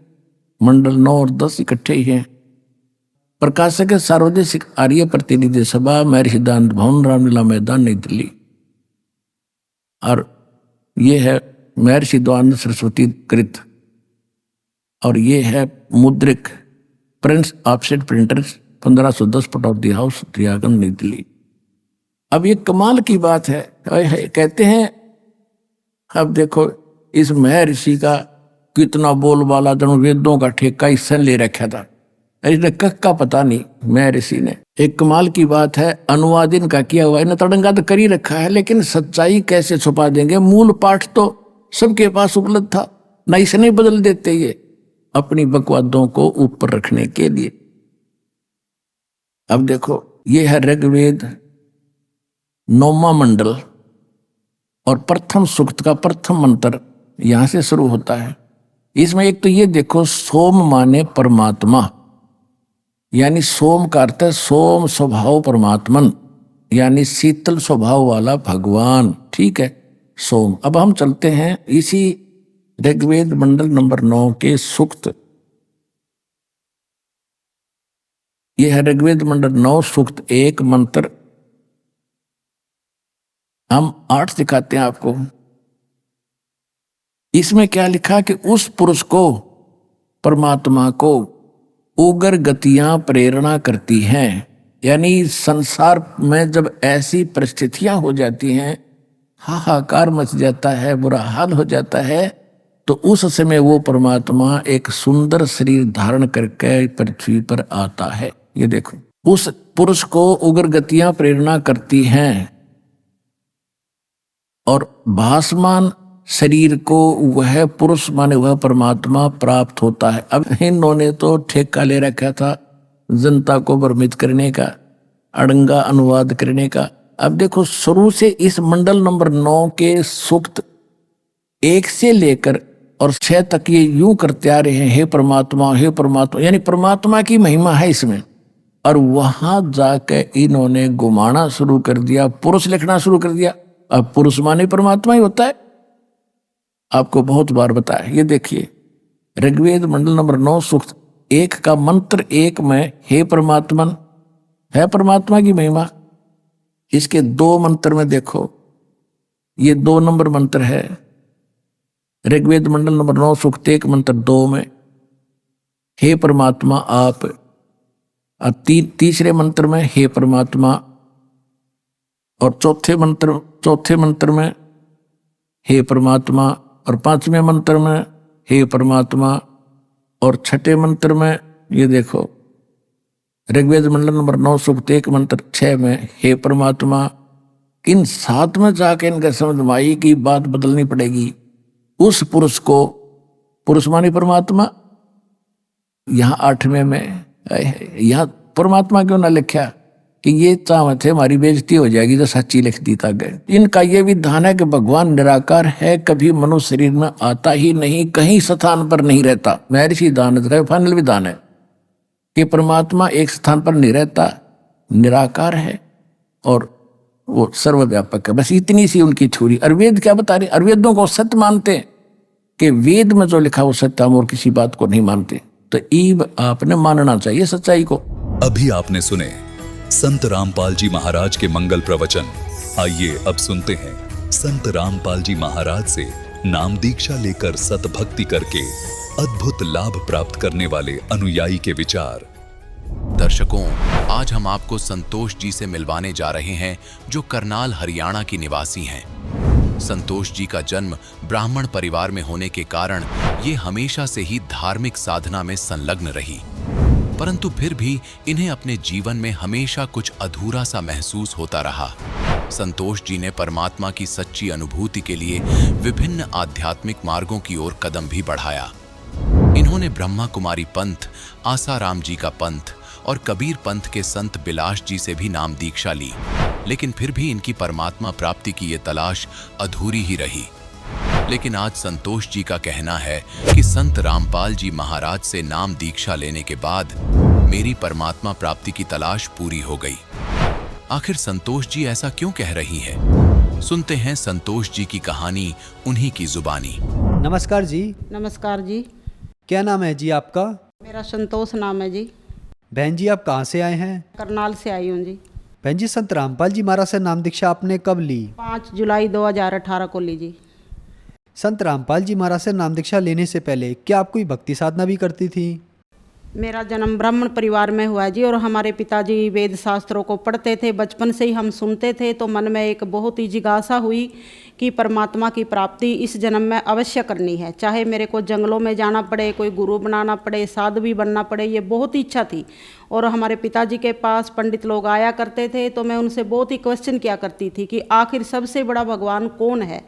मंडल 9 और 10 इकट्ठे ही हैं। प्रकाशक सार्वदेशिक आर्य प्रतिनिधि सभा, महर्षि सिद्धांत भवन, रामलीला मैदान, नई दिल्ली। और ये है महर्षि दयानंद सरस्वती कृत, और ये है मुद्रिक Prince offset printers 1510 Pataudi house रियागंज नई दिल्ली। अब ये कमाल की बात है, कहते हैं अब देखो इस महर्षि का कितना बोलबाला, वेदों का ठेका इससे ले रखा था, इसने कख का पता नहीं महर्षि ने। एक कमाल की बात है, अनुवाद इनका किया हुआ है, तड़ंगा तो कर ही रखा है, लेकिन सच्चाई कैसे छुपा देंगे। मूल पाठ तो सबके पास उपलब्ध था, ना इसे नहीं बदल देते ये अपनी बकवादों को ऊपर रखने के लिए। अब देखो ये है ऋग्वेद 9वां मंडल और प्रथम सूक्त का प्रथम मंत्र यहां से शुरू होता है। इसमें एक तो ये देखो, सोम माने परमात्मा, यानी सोम का अर्थ है सोम स्वभाव परमात्मन, यानी शीतल स्वभाव वाला भगवान। ठीक है, सोम। अब हम चलते हैं इसी ऋग्वेद मंडल नंबर 9 के सूक्त। यह है ऋग्वेद मंडल 9 सूक्त 1 मंत्र। हम 8 दिखाते हैं आपको। इसमें क्या लिखा कि उस पुरुष को, परमात्मा को उग्र गतियां प्रेरणा करती हैं, यानी संसार में जब ऐसी परिस्थितियां हो जाती हैं, हाहाकार मच जाता है, बुरा हाल हो जाता है, तो उस समय वो परमात्मा एक सुंदर शरीर धारण करके पृथ्वी पर आता है। ये देखो, उस पुरुष को उग्र गतियां प्रेरणा करती हैं और भासमान शरीर को वह पुरुष माने वह परमात्मा प्राप्त होता है। अब इन्होंने तो ठेका ले रखा था जनता को भ्रमित करने का, अड़ंगा अनुवाद करने का। अब देखो शुरू से इस मंडल नंबर 9 के सूक्त 1 से लेकर और 6 तक ये यूं करते आ रहे हैं, हे परमात्मा, हे परमात्मा, यानी परमात्मा की महिमा है इसमें। और वहां जाकर इन्होंने घुमाना शुरू कर दिया, पुरुष लिखना शुरू कर दिया। अब पुरुष माने परमात्मा ही होता है, आपको बहुत बार बताया। ये देखिए ऋग्वेद मंडल नंबर 9 सूक्त 1 का मंत्र 1 में हे परमात्मन है परमात्मा की महिमा। इसके 2 मंत्र में देखो, ये 2 नंबर मंत्र है ऋग्वेद मंडल नंबर 9 सूक्त 1 मंत्र 2 में हे परमात्मा आप, और तीसरे मंत्र में हे परमात्मा, और चौथे मंत्र में हे परमात्मा, और 5वें मंत्र में हे परमात्मा, और 6ठे मंत्र में ये देखो ऋग्वेद मंडल नंबर 9 सूक्त 1 मंत्र 6 में हे परमात्मा। इन 7 में जाके इनका समझ में आई कि बात बदलनी पड़ेगी। उस पुरुष को, पुरुष मानी परमात्मा, यहाँ 8वें में यहाँ परमात्मा क्यों ना लिखा कि ये चाहते हमारी बेइज्जती हो जाएगी तो सच्ची लिख दी था गए। इनका ये विधान है कि भगवान निराकार है, कभी मनुष्य शरीर में आता ही नहीं, कहीं स्थान पर नहीं रहता। महर्षि दानव का फाइनल विधान है कि परमात्मा एक स्थान पर नहीं रहता, निराकार है और वो सर्वव्यापक है। बस इतनी सी उनकी थ्योरी। और वेद क्या बता रहे? वेदों को सत्य मानते हैं कि वेद में जो लिखा वो सत्य, हम और किसी बात को नहीं मानते। तो ईब आपने मानना चाहिए सच्चाई को। अभी आपने सुने संत रामपाल जी महाराज के मंगल प्रवचन। आइए अब सुनते हैं संत रामपाल जी महाराज से नाम दीक्षा लेकर सतभक्ति करके अद्भुत लाभ प्राप्त करने वाले अनुयायी के विचार। दर्शकों, आज हम आपको संतोष जी से मिलवाने जा रहे हैं, जो करनाल हरियाणा की निवासी हैं। संतोष जी का जन्म ब्राह्मण परिवार में होने के कारण ये हमेशा से ही धार्मिक साधना में संलग्न रही, परंतु फिर भी इन्हें अपने जीवन में हमेशा कुछ अधूरा सा महसूस होता रहा। संतोष जी ने परमात्मा की सच्ची अनुभूति के लिए विभिन्न आध्यात्मिक मार्गों की ओर कदम भी बढ़ाया। इन्होंने ब्रह्मा कुमारी पंथ, आसाराम जी का पंथ और कबीर पंथ के संत बिलास जी से भी नाम दीक्षा ली, लेकिन फिर भी इनकी परमात्मा प्राप्ति की ये तलाश अधूरी ही रही। लेकिन आज संतोष जी का कहना है कि संत रामपाल जी महाराज से नाम दीक्षा लेने के बाद मेरी परमात्मा प्राप्ति की तलाश पूरी हो गई। आखिर संतोष जी ऐसा क्यों कह रही हैं? सुनते हैं संतोष जी की कहानी उन्हीं की जुबानी। नमस्कार जी। नमस्कार जी। क्या नाम है जी आपका? मेरा संतोष नाम है जी। बहन जी आप कहाँ से आए हैं? करनाल से आई हूँ जी। बहन जी, संत रामपाल जी महाराज से नाम दीक्षा आपने कब ली? 5 जुलाई 2018 को ली जी। संत रामपाल जी महाराज से नाम दीक्षा लेने से पहले क्या आप कोई भक्ति साधना भी करती थी? मेरा जन्म ब्राह्मण परिवार में हुआ जी, और हमारे पिताजी वेद शास्त्रों को पढ़ते थे। बचपन से ही हम सुनते थे, तो मन में एक बहुत ही जिज्ञासा हुई कि परमात्मा की प्राप्ति इस जन्म में अवश्य करनी है, चाहे मेरे को जंगलों में जाना पड़े, कोई गुरु बनाना पड़े, साधु बनना पड़े, ये बहुत ही इच्छा थी। और हमारे पिताजी के पास पंडित लोग आया करते थे, तो मैं उनसे बहुत ही क्वेश्चन किया करती थी कि आखिर सबसे बड़ा भगवान कौन है।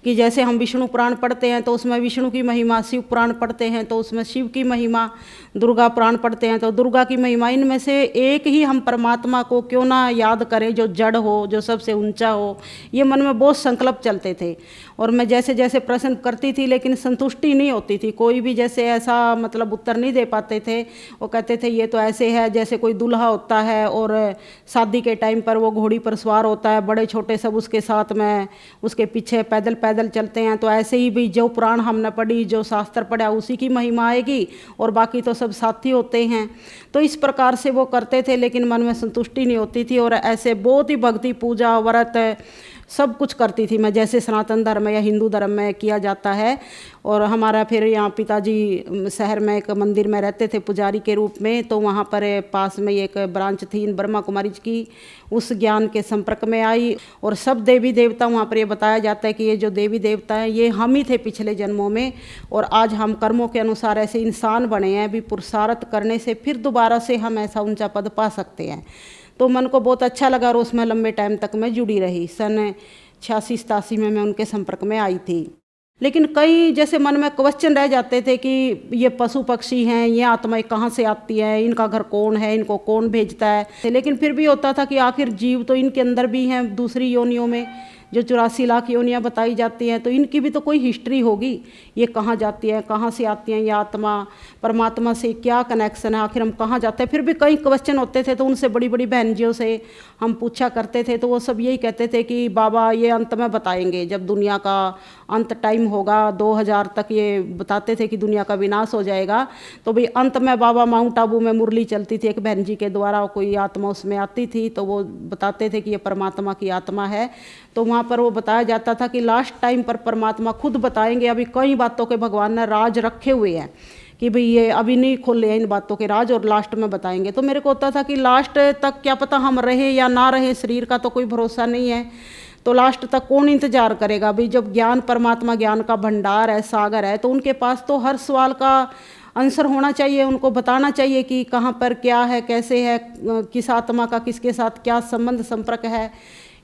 कि जैसे हम विष्णु पुराण पढ़ते हैं तो उसमें विष्णु की महिमा, शिव पुराण पढ़ते हैं तो उसमें शिव की महिमा, दुर्गा पुराण पढ़ते हैं तो दुर्गा की महिमा, इनमें से एक ही हम परमात्मा को क्यों ना याद करें जो जड़ हो, जो सबसे ऊंचा हो। ये मन में बहुत संकल्प चलते थे। और मैं जैसे जैसे प्रश्न करती थी लेकिन संतुष्टि नहीं होती थी, कोई भी जैसे ऐसा मतलब उत्तर नहीं दे पाते थे। वो कहते थे ये तो ऐसे है जैसे कोई दूल्हा होता है और शादी के टाइम पर वो घोड़ी पर सवार होता है, बड़े छोटे सब उसके साथ में उसके पीछे पैदल पैदल चलते हैं, तो ऐसे ही भी जो पुराण हमने पढ़ी, जो शास्त्र पढ़ा, उसी की महिमा आएगी और बाकी तो सब साथी होते हैं। तो इस प्रकार से वो करते थे, लेकिन मन में संतुष्टि नहीं होती थी। और ऐसे बहुत ही भक्ति, पूजा, व्रत सब कुछ करती थी मैं, जैसे सनातन धर्म या हिंदू धर्म में किया जाता है। और हमारा फिर यहाँ पिताजी शहर में एक मंदिर में रहते थे पुजारी के रूप में, तो वहाँ पर पास में एक ब्रांच थी ब्रह्मा कुमारी जी की, उस ज्ञान के संपर्क में आई। और सब देवी देवता वहाँ पर ये बताया जाता है कि ये जो देवी देवता हैं ये हम ही थे पिछले जन्मों में, और आज हम कर्मों के अनुसार ऐसे इंसान बने हैं, भी पुरुषार्थ करने से फिर दोबारा से हम ऐसा ऊंचा पद पा सकते हैं। तो मन को बहुत अच्छा लगा और उसमें लंबे टाइम तक मैं जुड़ी रही। सन 86-87 में मैं उनके संपर्क में आई थी। लेकिन कई जैसे मन में क्वेश्चन रह जाते थे कि ये पशु पक्षी हैं, ये आत्माएं कहाँ से आती हैं, इनका घर कौन है, इनको कौन भेजता है। लेकिन फिर भी होता था कि आखिर जीव तो इनके अंदर भी हैं, दूसरी योनियों में जो 84 लाख योनियाँ बताई जाती हैं, तो इनकी भी तो कोई हिस्ट्री होगी। ये कहाँ जाती है, कहाँ से आती हैं, ये आत्मा परमात्मा से क्या कनेक्शन है, आखिर हम कहाँ जाते हैं। फिर भी कई क्वेश्चन होते थे, तो उनसे बड़ी बड़ी बहन जियों से हम पूछा करते थे, तो वो सब यही कहते थे कि बाबा ये अंत में बताएंगे, जब दुनिया का अंत टाइम होगा, 2000 तक ये बताते थे कि दुनिया का विनाश हो जाएगा। तो भाई अंत में बाबा माउंट आबू में मुरली चलती थी एक बहन जी के द्वारा, कोई आत्मा उसमें आती थी, तो वो बताते थे कि ये परमात्मा की आत्मा है। तो वहाँ पर वो बताया जाता था कि लास्ट टाइम पर परमात्मा खुद बताएंगे। अभी कई बातों के भगवान ने राज रखे हुए हैं कि भाई ये अभी नहीं खोले हैं इन बातों के राज, और लास्ट में बताएंगे। तो मेरे को होता था कि लास्ट तक क्या पता हम रहे या ना रहे, शरीर का तो कोई भरोसा नहीं है, तो लास्ट तक कौन इंतजार करेगा। भाई जब ज्ञान, परमात्मा ज्ञान का भंडार है, सागर है, तो उनके पास तो हर सवाल का आंसर होना चाहिए, उनको बताना चाहिए कि कहाँ पर क्या है, कैसे है, किस आत्मा का किसके साथ क्या संबंध संपर्क है,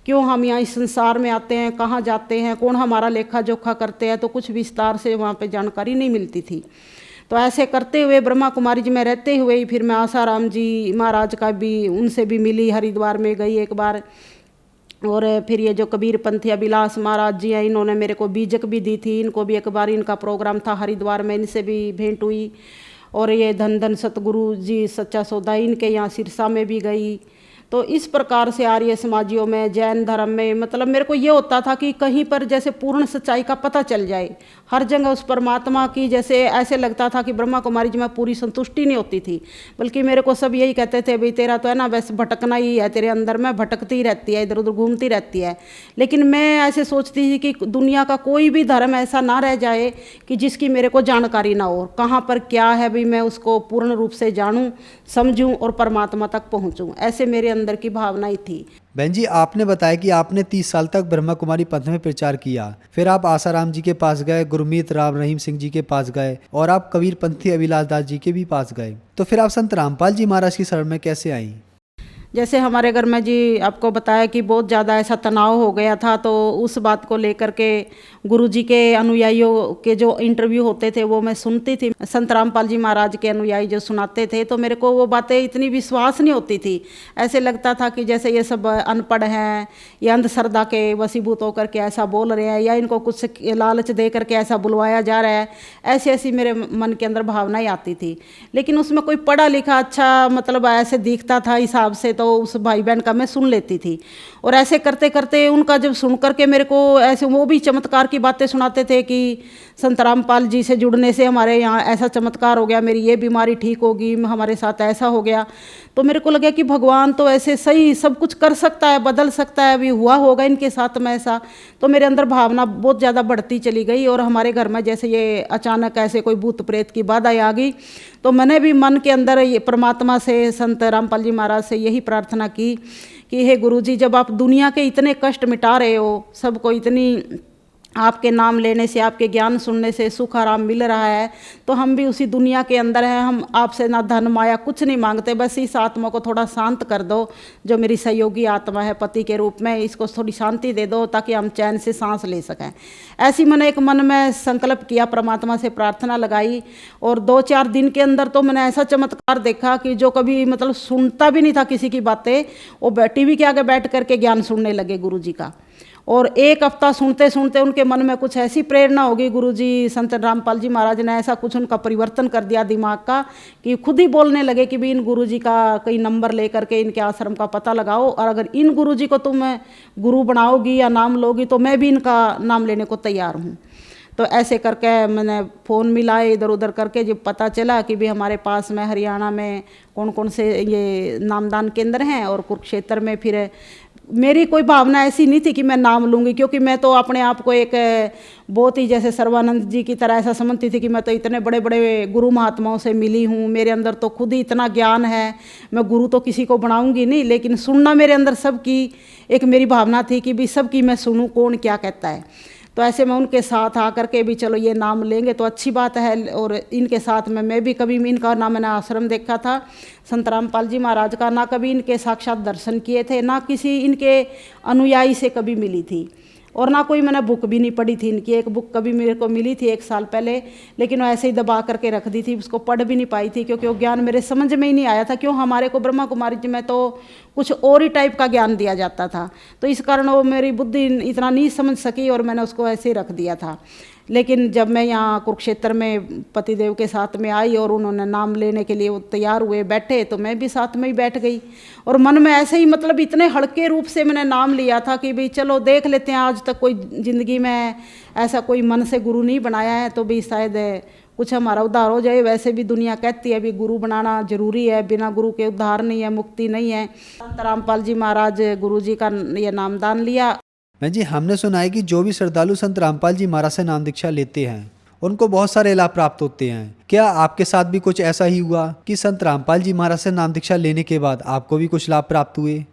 क्यों हम यहाँ इस संसार में आते हैं, कहाँ जाते हैं, कौन हमारा लेखा जोखा करते हैं। तो कुछ विस्तार से वहाँ पे जानकारी नहीं मिलती थी। तो ऐसे करते हुए ब्रह्मा कुमारी जी में रहते हुए ही फिर मैं आसाराम जी महाराज का भी, उनसे भी मिली, हरिद्वार में गई एक बार। और फिर ये जो कबीर पंथी अभिलाष महाराज जी हैं, इन्होंने मेरे को बीजक भी दी थी, इनको भी एक बार इनका प्रोग्राम था हरिद्वार में, इनसे भी भेंट हुई। और ये धन धन सतगुरु जी सच्चा सौदा, इनके यहाँ सिरसा में भी गई। तो इस प्रकार से आर्य समाजियों में, जैन धर्म में, मतलब मेरे को ये होता था कि कहीं पर जैसे पूर्ण सच्चाई का पता चल जाए, हर जगह उस परमात्मा की, जैसे ऐसे लगता था कि ब्रह्मा कुमारी जी में पूरी संतुष्टि नहीं होती थी, बल्कि मेरे को सब यही कहते थे भाई तेरा तो है ना बस भटकना ही है, तेरे अंदर में भटकती ही रहती है, इधर उधर घूमती रहती है। लेकिन मैं ऐसे सोचती थी कि दुनिया का कोई भी धर्म ऐसा ना रह जाए कि जिसकी मेरे को जानकारी ना हो, कहाँ पर क्या है भाई मैं उसको पूर्ण रूप से जानूँ, समझूँ और परमात्मा तक पहुँचूँ, ऐसे मेरे अंदर की भावना ही थी। बहन जी, आपने बताया कि आपने 30 साल तक ब्रह्मा कुमारी पंथ में प्रचार किया, फिर आप आसाराम जी के पास गए, गुरमीत राम रहीम सिंह जी के पास गए, और आप कबीर पंथी अभिलाष दास जी के भी पास गए। तो फिर आप संत रामपाल जी महाराज की शरण में कैसे आई? जैसे हमारे घर में जी आपको बताया कि बहुत ज़्यादा ऐसा तनाव हो गया था, तो उस बात को लेकर के गुरुजी के अनुयायियों के जो इंटरव्यू होते थे वो मैं सुनती थी। संत रामपाल जी महाराज के अनुयायी जो सुनाते थे, तो मेरे को वो बातें इतनी विश्वास नहीं होती थी। ऐसे लगता था कि जैसे ये सब अनपढ़ हैं या अंधश्रद्धा के वशीभूत होकर के ऐसा बोल रहे हैं, या इनको कुछ लालच दे करके ऐसा बुलवाया जा रहा है, ऐसी ऐसी मेरे मन के अंदर भावनाएं आती थी। लेकिन उसमें कोई पढ़ा लिखा अच्छा मतलब ऐसे दिखता था हिसाब से, तो तो उस भाई बहन का मैं सुन लेती थी। और ऐसे करते करते उनका जब सुन करके मेरे को ऐसे वो भी चमत्कार की बातें सुनाते थे कि संत रामपाल जी से जुड़ने से हमारे यहाँ ऐसा चमत्कार हो गया, मेरी ये बीमारी ठीक होगी, हमारे साथ ऐसा हो गया। तो मेरे को लगा कि भगवान तो ऐसे सही सब कुछ कर सकता है, बदल सकता है, अभी हुआ होगा इनके साथ में ऐसा। तो मेरे अंदर भावना बहुत ज़्यादा बढ़ती चली गई और हमारे घर में जैसे ये अचानक ऐसे कोई भूत प्रेत की बाधा आ गई, तो मैंने भी मन के अंदर ये परमात्मा से, संत रामपाल जी महाराज से यही प्रार्थना की कि हे गुरु जी, जब आप दुनिया के इतने कष्ट मिटा रहे हो, सबको इतनी आपके नाम लेने से, आपके ज्ञान सुनने से सुख आराम मिल रहा है, तो हम भी उसी दुनिया के अंदर हैं। हम आपसे ना धन माया कुछ नहीं मांगते, बस इस आत्मा को थोड़ा शांत कर दो, जो मेरी सहयोगी आत्मा है पति के रूप में, इसको थोड़ी शांति दे दो ताकि हम चैन से सांस ले सकें। ऐसी मैंने एक मन में संकल्प किया, परमात्मा से प्रार्थना लगाई और 2-4 दिन के अंदर तो मैंने ऐसा चमत्कार देखा कि जो कभी मतलब सुनता भी नहीं था किसी की बातें, वो टीवी के आगे बैठ करके ज्ञान सुनने लगे गुरु जी का। और 1 हफ्ता सुनते सुनते उनके मन में कुछ ऐसी प्रेरणा होगी, गुरुजी संत रामपाल जी महाराज ने ऐसा कुछ उनका परिवर्तन कर दिया दिमाग का कि खुद ही बोलने लगे कि भी इन गुरुजी का कई नंबर लेकर के इनके आश्रम का पता लगाओ, और अगर इन गुरुजी को तुम गुरु बनाओगी या नाम लोगी तो मैं भी इनका नाम लेने को तैयार हूँ। तो ऐसे करके मैंने फ़ोन मिलाए इधर उधर करके, जब पता चला कि भी हमारे पास में हरियाणा में कौन कौन से ये नामदान केंद्र हैं और कुरुक्षेत्र में, फिर मेरी कोई भावना ऐसी नहीं थी कि मैं नाम लूँगी, क्योंकि मैं तो अपने आप को एक बहुत ही जैसे सर्वानंद जी की तरह ऐसा समझती थी कि मैं तो इतने बड़े बड़े गुरु महात्माओं से मिली हूँ, मेरे अंदर तो खुद ही इतना ज्ञान है, मैं गुरु तो किसी को बनाऊँगी नहीं, लेकिन सुनना मेरे अंदर सबकी एक मेरी भावना थी कि भी सबकी मैं सुनूँ कौन क्या कहता है। तो ऐसे में उनके साथ आकर के भी चलो ये नाम लेंगे तो अच्छी बात है। और इनके साथ में मैं भी कभी इनका ना मैंने आश्रम देखा था संत रामपाल जी महाराज का, ना कभी इनके साक्षात दर्शन किए थे, ना किसी इनके अनुयायी से कभी मिली थी, और ना कोई मैंने बुक भी नहीं पढ़ी थी इनकी। एक बुक कभी मेरे को मिली थी 1 साल पहले, लेकिन वो ऐसे ही दबा करके रख दी थी, उसको पढ़ भी नहीं पाई थी क्योंकि वो ज्ञान मेरे समझ में ही नहीं आया था। क्यों, हमारे को ब्रह्मा कुमारी जी में तो कुछ और ही टाइप का ज्ञान दिया जाता था, तो इस कारण वो मेरी बुद्धि इतना नहीं समझ सकी और मैंने उसको ऐसे ही रख दिया था। लेकिन जब मैं यहाँ कुरुक्षेत्र में पतिदेव के साथ में आई और उन्होंने नाम लेने के लिए वो तैयार हुए बैठे, तो मैं भी साथ में ही बैठ गई और मन में ऐसे ही मतलब इतने हल्के रूप से मैंने नाम लिया था कि भाई चलो देख लेते हैं, आज तक कोई ज़िंदगी में ऐसा कोई मन से गुरु नहीं बनाया है, तो भी शायद कुछ हमारा उद्धार हो जाए। वैसे भी दुनिया कहती है भी गुरु बनाना जरूरी है, बिना गुरु के उद्धार नहीं है, मुक्ति नहीं है। संत रामपाल जी महाराज गुरु जी का ये नामदान लिया। मैं जी, हमने सुना है कि जो भी श्रद्धालु संत रामपाल जी महाराज से नाम दीक्षा लेते हैं उनको बहुत सारे लाभ प्राप्त होते हैं। क्या आपके साथ भी कुछ ऐसा ही हुआ कि संत रामपाल जी महाराज से नाम दीक्षा लेने के बाद आपको भी कुछ लाभ प्राप्त हुए?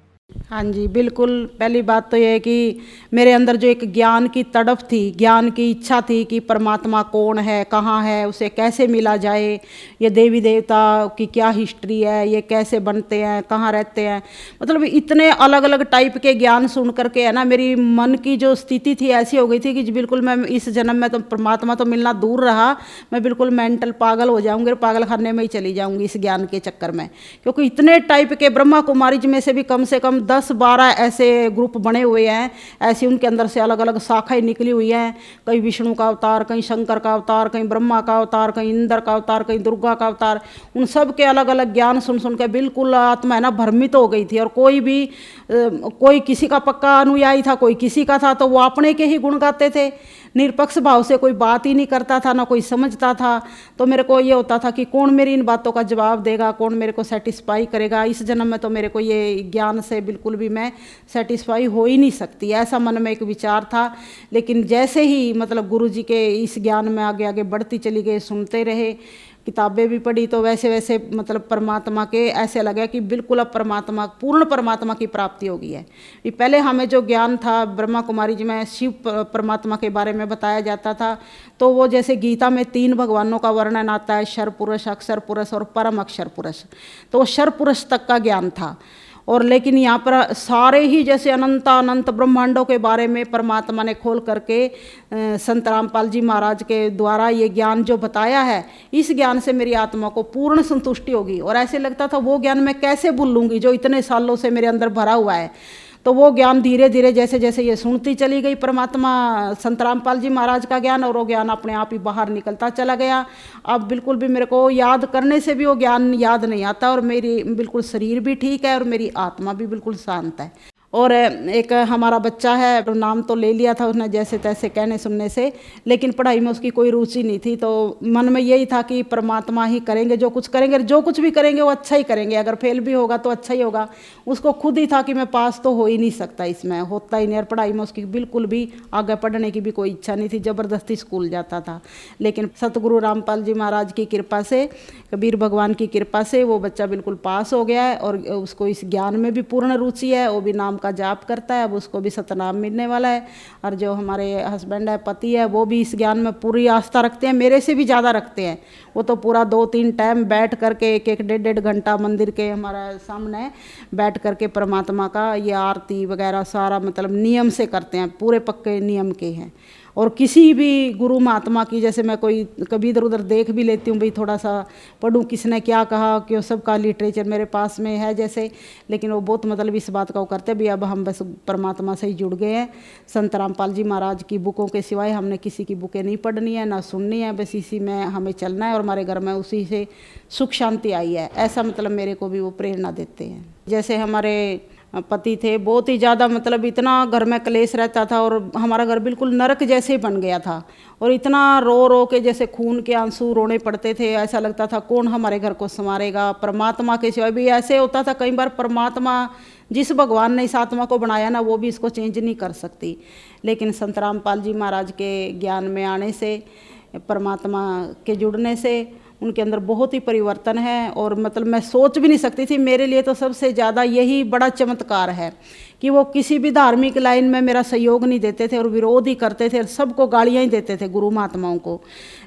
हाँ जी, बिल्कुल। पहली बात तो ये है कि मेरे अंदर जो एक ज्ञान की तड़प थी, ज्ञान की इच्छा थी कि परमात्मा कौन है, कहाँ है, उसे कैसे मिला जाए, ये देवी देवता की क्या हिस्ट्री है, ये कैसे बनते हैं, कहाँ रहते हैं, मतलब इतने अलग अलग टाइप के ज्ञान सुन करके है ना, मेरी मन की जो स्थिति थी ऐसी हो गई थी कि बिल्कुल मैं इस जन्म में तो परमात्मा तो मिलना दूर रहा, मैं बिल्कुल मेंटल पागल हो जाऊँगी और पागल खाने में ही चली जाऊँगी इस ज्ञान के चक्कर में। क्योंकि इतने टाइप के ब्रह्मा कुमारी जी में से भी कम 10-12 ऐसे ग्रुप बने हुए हैं, ऐसी उनके अंदर से अलग अलग शाखाएं निकली हुई हैं, कहीं विष्णु का अवतार, कहीं शंकर का अवतार, कहीं ब्रह्मा का अवतार, कहीं इंद्र का अवतार, कहीं दुर्गा का अवतार। उन सब के अलग अलग ज्ञान सुन सुन के बिल्कुल आत्मा है ना भ्रमित हो गई थी। और कोई किसी का पक्का अनुयायी था, कोई किसी का था, तो वो अपने के ही गुण गाते थे, निरपक्ष भाव से कोई बात ही नहीं करता था, ना कोई समझता था। तो मेरे को ये होता था कि कौन मेरी इन बातों का जवाब देगा, कौन मेरे को सेटिस्फाई करेगा। इस जन्म में तो मेरे को ये ज्ञान से बिल्कुल भी मैं सेटिस्फाई हो ही नहीं सकती, ऐसा मन में एक विचार था। लेकिन जैसे ही मतलब गुरु जी के इस ज्ञान में आगे आगे बढ़ती चली गई, सुनते रहे, किताबें भी पढ़ी, तो वैसे वैसे मतलब परमात्मा के ऐसे लगा कि बिल्कुल अब परमात्मा, पूर्ण परमात्मा की प्राप्ति हो गई है। ये पहले हमें जो ज्ञान था ब्रह्मा कुमारी जी में शिव परमात्मा के बारे में बताया जाता था, तो वो जैसे गीता में 3 भगवानों का वर्णन आता है, क्षर पुरुष, अक्षर पुरुष और परम अक्षर पुरुष, तो वो क्षर पुरुष तक का ज्ञान था। और लेकिन यहाँ पर सारे ही जैसे अनंत ब्रह्मांडों के बारे में परमात्मा ने खोल करके संत रामपाल जी महाराज के द्वारा ये ज्ञान जो बताया है, इस ज्ञान से मेरी आत्मा को पूर्ण संतुष्टि होगी। और ऐसे लगता था वो ज्ञान मैं कैसे भूल लूँगी जो इतने सालों से मेरे अंदर भरा हुआ है। तो वो ज्ञान धीरे धीरे जैसे जैसे ये सुनती चली गई परमात्मा संत रामपाल जी महाराज का ज्ञान, और वो ज्ञान अपने आप ही बाहर निकलता चला गया। अब बिल्कुल भी मेरे को याद करने से भी वो ज्ञान याद नहीं आता, और मेरी बिल्कुल शरीर भी ठीक है और मेरी आत्मा भी बिल्कुल शांत है। और एक हमारा बच्चा है, तो नाम तो ले लिया था उसने जैसे तैसे कहने सुनने से, लेकिन पढ़ाई में उसकी कोई रुचि नहीं थी। तो मन में यही था कि परमात्मा ही करेंगे, जो कुछ करेंगे, जो कुछ भी करेंगे वो अच्छा ही करेंगे, अगर फेल भी होगा तो अच्छा ही होगा। उसको खुद ही था कि मैं पास तो हो ही नहीं सकता, इसमें होता ही नहीं। और पढ़ाई में उसकी बिल्कुल भी आगे पढ़ने की भी कोई इच्छा नहीं थी, ज़बरदस्ती स्कूल जाता था। लेकिन सतगुरु रामपाल जी महाराज की कृपा से, कबीर भगवान की कृपा से वो बच्चा बिल्कुल पास हो गया है, और उसको इस ज्ञान में भी पूर्ण रुचि है। वो भी नाम का जाप करता है, अब उसको भी सतनाम मिलने वाला है। और जो हमारे हस्बैंड है, पति है, वो भी इस ज्ञान में पूरी आस्था रखते हैं, मेरे से भी ज़्यादा रखते हैं। वो तो पूरा 2-3 टाइम बैठ करके 1-1, 1.5 घंटा मंदिर के हमारा सामने बैठ करके परमात्मा का ये आरती वगैरह सारा मतलब नियम से करते हैं, पूरे पक्के नियम के हैं। और किसी भी गुरु महात्मा की, जैसे मैं कोई कभी इधर उधर देख भी लेती हूँ, भाई थोड़ा सा पढ़ूँ किसने क्या कहा, क्यों सबका लिटरेचर मेरे पास में है जैसे, लेकिन वो बहुत मतलब इस बात का वो करते भी अब हम बस परमात्मा से ही जुड़ गए हैं। संत रामपाल जी महाराज की बुकों के सिवाय हमने किसी की बुकें नहीं पढ़नी है, ना सुननी है, बस इसी में हमें चलना है, और हमारे घर में उसी से सुख शांति आई है, ऐसा मतलब मेरे को भी वो प्रेरणा देते हैं। जैसे हमारे पति थे, बहुत ही ज़्यादा मतलब इतना घर में क्लेश रहता था, और हमारा घर बिल्कुल नरक जैसे ही बन गया था, और इतना रो रो के जैसे खून के आंसू रोने पड़ते थे। ऐसा लगता था कौन हमारे घर को संवारेगा, परमात्मा के सिवाय भी। ऐसे होता था कई बार परमात्मा, जिस भगवान ने इस आत्मा को बनाया ना, वो भी इसको चेंज नहीं कर सकती। लेकिन संत रामपाल जी महाराज के ज्ञान में आने से, परमात्मा के जुड़ने से उनके अंदर बहुत ही परिवर्तन है। और मतलब मैं सोच भी नहीं सकती थी, मेरे लिए तो सबसे ज़्यादा यही बड़ा चमत्कार है कि वो किसी भी धार्मिक लाइन में मेरा सहयोग नहीं देते थे, और विरोध ही करते थे, और सबको गालियाँ ही देते थे गुरु महात्माओं को।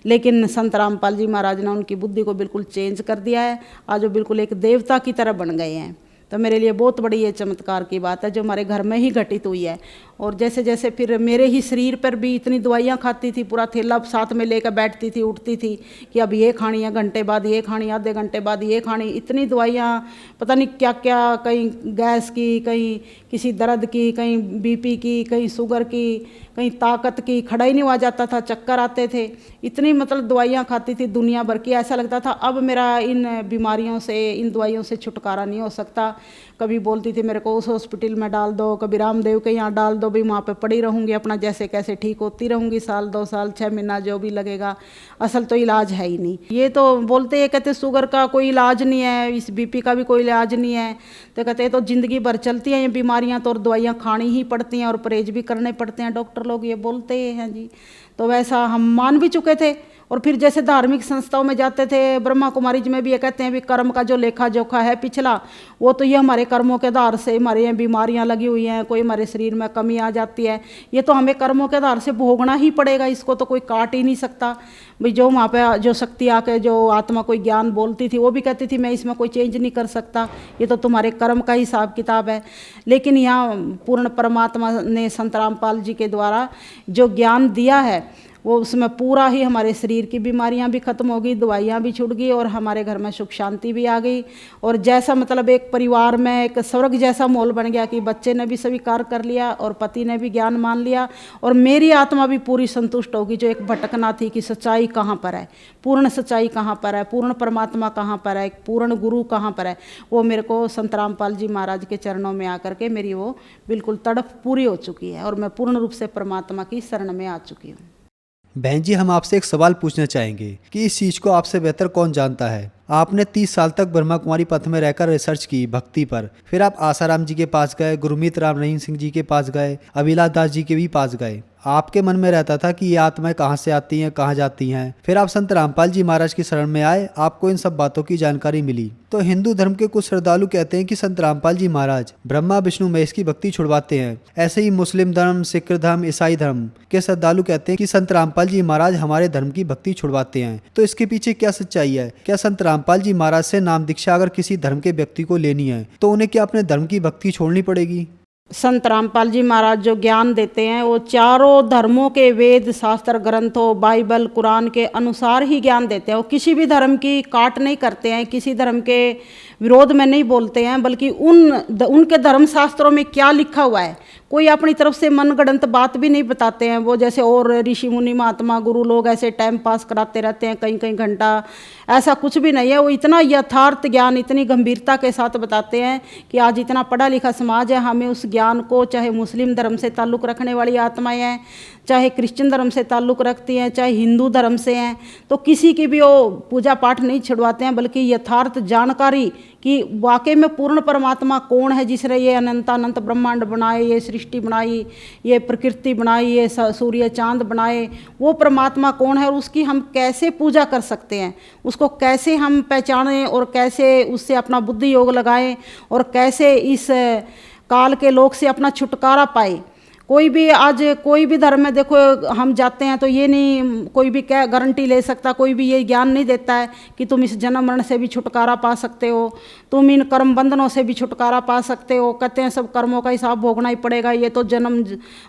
लेकिन संत रामपाल जी महाराज ने उनकी बुद्धि को बिल्कुल चेंज कर दिया है, आज वो बिल्कुल एक देवता की तरह बन गए हैं। तो मेरे लिए बहुत बड़ी ये चमत्कार की बात है जो हमारे घर में ही घटित हुई है। और जैसे जैसे फिर मेरे ही शरीर पर भी इतनी दवाइयाँ खाती थी, पूरा थैला साथ में लेकर बैठती थी, उठती थी कि अब ये खानी है, घंटे बाद ये खानी, आधे घंटे बाद ये खानी, इतनी दवाइयाँ, पता नहीं क्या क्या, कहीं गैस की, कहीं किसी दर्द की, कहीं बीपी की, कहीं शुगर की, कहीं ताकत की, खड़ा ही नहीं हुआ जाता था, चक्कर आते थे, इतनी मतलब दवाइयाँ खाती थी दुनिया भर की। ऐसा लगता था अब मेरा इन बीमारियों से, इन दवाइयों से छुटकारा नहीं हो सकता। कभी बोलती थी मेरे को उस हॉस्पिटल में डाल दो, कभी रामदेव के यहाँ डाल दो, भी वहाँ पे पड़ी रहूँगी, अपना जैसे कैसे ठीक होती रहूँगी, 1 साल 2 साल 6 महीना जो भी लगेगा, असल तो इलाज है ही नहीं। ये तो बोलते हैं, कहते शुगर का कोई इलाज नहीं है, इस बीपी का भी कोई इलाज नहीं है, तो कहते हैं तो ज़िंदगी भर चलती हैं ये बीमारियाँ, तो और दवाइयाँ खानी ही पड़ती हैं और परहेज भी करने पड़ते हैं, डॉक्टर लोग ये बोलते हैं जी। तो वैसा हम मान भी चुके थे। और फिर जैसे धार्मिक संस्थाओं में जाते थे, ब्रह्मा कुमारी जी में भी ये कहते हैं भी कर्म का जो लेखा जोखा है पिछला, वो तो ये हमारे कर्मों के आधार से हमारे यहाँ बीमारियाँ लगी हुई हैं, कोई हमारे शरीर में कमी आ जाती है, ये तो हमें कर्मों के आधार से भोगना ही पड़ेगा, इसको तो कोई काट ही नहीं सकता। भाई जो वहाँ पे जो शक्ति आके जो आत्मा कोई ज्ञान बोलती थी, वो भी कहती थी मैं इसमें कोई चेंज नहीं कर सकता, ये तो तुम्हारे कर्म का हिसाब किताब है। लेकिन यहाँ पूर्ण परमात्मा ने संत रामपाल जी के द्वारा जो ज्ञान दिया है, वो उसमें पूरा ही हमारे शरीर की बीमारियां भी खत्म हो गई, दवाइयां भी छूट गई, और हमारे घर में सुख शांति भी आ गई। और जैसा मतलब एक परिवार में एक स्वर्ग जैसा माहौल बन गया कि बच्चे ने भी स्वीकार कर लिया और पति ने भी ज्ञान मान लिया, और मेरी आत्मा भी पूरी संतुष्ट होगी। जो एक भटकना थी कि सच्चाई कहाँ पर है, पूर्ण सच्चाई कहाँ पर है, पूर्ण परमात्मा कहाँ पर है, एक पूर्ण गुरु कहाँ पर है, वो मेरे को संत रामपाल जी महाराज के चरणों में आकर के मेरी वो बिल्कुल तड़प पूरी हो चुकी है, और मैं पूर्ण रूप से परमात्मा की शरण में आ चुकी हूँ। बहन जी, हम आपसे एक सवाल पूछना चाहेंगे कि इस चीज़ को आपसे बेहतर कौन जानता है। आपने 30 साल तक ब्रह्मा कुमारी पथ में रहकर रिसर्च की भक्ति पर, फिर आप आसाराम जी के पास गए, गुरमीत राम रहीम सिंह जी के पास गए, अभिलाष दास जी के भी पास गए। आपके मन में रहता था कि ये आत्माएं कहाँ से आती हैं, कहाँ जाती हैं। फिर आप संत रामपाल जी महाराज की शरण में आए, आपको इन सब बातों की जानकारी मिली। तो हिंदू धर्म के कुछ श्रद्धालु कहते हैं कि संत रामपाल जी महाराज ब्रह्मा विष्णु महेश की भक्ति छुड़वाते हैं। ऐसे ही मुस्लिम धर्म, सिख धर्म, ईसाई धर्म के श्रद्धालु कहते हैं कि संत रामपाल जी महाराज हमारे धर्म की भक्ति छुड़वाते हैं। तो इसके पीछे क्या सच्चाई है? क्या संत रामपाल जी महाराज से नाम दीक्षा अगर किसी धर्म के व्यक्ति को लेनी है तो उन्हें क्या अपने धर्म की भक्ति छोड़नी पड़ेगी? संत रामपाल जी महाराज जो ज्ञान देते हैं वो चारों धर्मों के वेद शास्त्र ग्रंथों, बाइबल, कुरान के अनुसार ही ज्ञान देते हैं। वो किसी भी धर्म की काट नहीं करते हैं, किसी धर्म के विरोध में नहीं बोलते हैं, बल्कि उनके धर्मशास्त्रों में क्या लिखा हुआ है, कोई अपनी तरफ से मनगढ़ंत बात भी नहीं बताते हैं। वो जैसे और ऋषि मुनि महात्मा गुरु लोग ऐसे टाइम पास कराते रहते हैं कई कई घंटा, ऐसा कुछ भी नहीं है। वो इतना यथार्थ ज्ञान इतनी गंभीरता के साथ बताते हैं कि आज इतना पढ़ा लिखा समाज है, हमें उस ज्ञान को, चाहे मुस्लिम धर्म से ताल्लुक़ रखने वाली आत्माएं हैं, चाहे क्रिश्चियन धर्म से ताल्लुक़ रखती हैं, चाहे हिंदू धर्म से हैं, तो किसी की भी वो पूजा पाठ नहीं छुड़वाते हैं, बल्कि यथार्थ जानकारी कि वाकई में पूर्ण परमात्मा कौन है, जिसने ये अनंत ब्रह्मांड बनाए, ये सृष्टि बनाई, ये प्रकृति बनाई, ये सूर्य चांद बनाए, वो परमात्मा कौन है और उसकी हम कैसे पूजा कर सकते हैं, उसको कैसे हम पहचानें और कैसे उससे अपना बुद्धि योग लगाएं और कैसे इस काल के लोक से अपना छुटकारा पाए। कोई भी आज कोई भी धर्म में देखो हम जाते हैं तो ये नहीं कोई भी क्या गारंटी ले सकता, कोई भी ये ज्ञान नहीं देता है कि तुम इस जन्म मरण से भी छुटकारा पा सकते हो, तुम इन कर्म बंधनों से भी छुटकारा पा सकते हो। कहते हैं सब कर्मों का हिसाब भोगना ही पड़ेगा, ये तो जन्म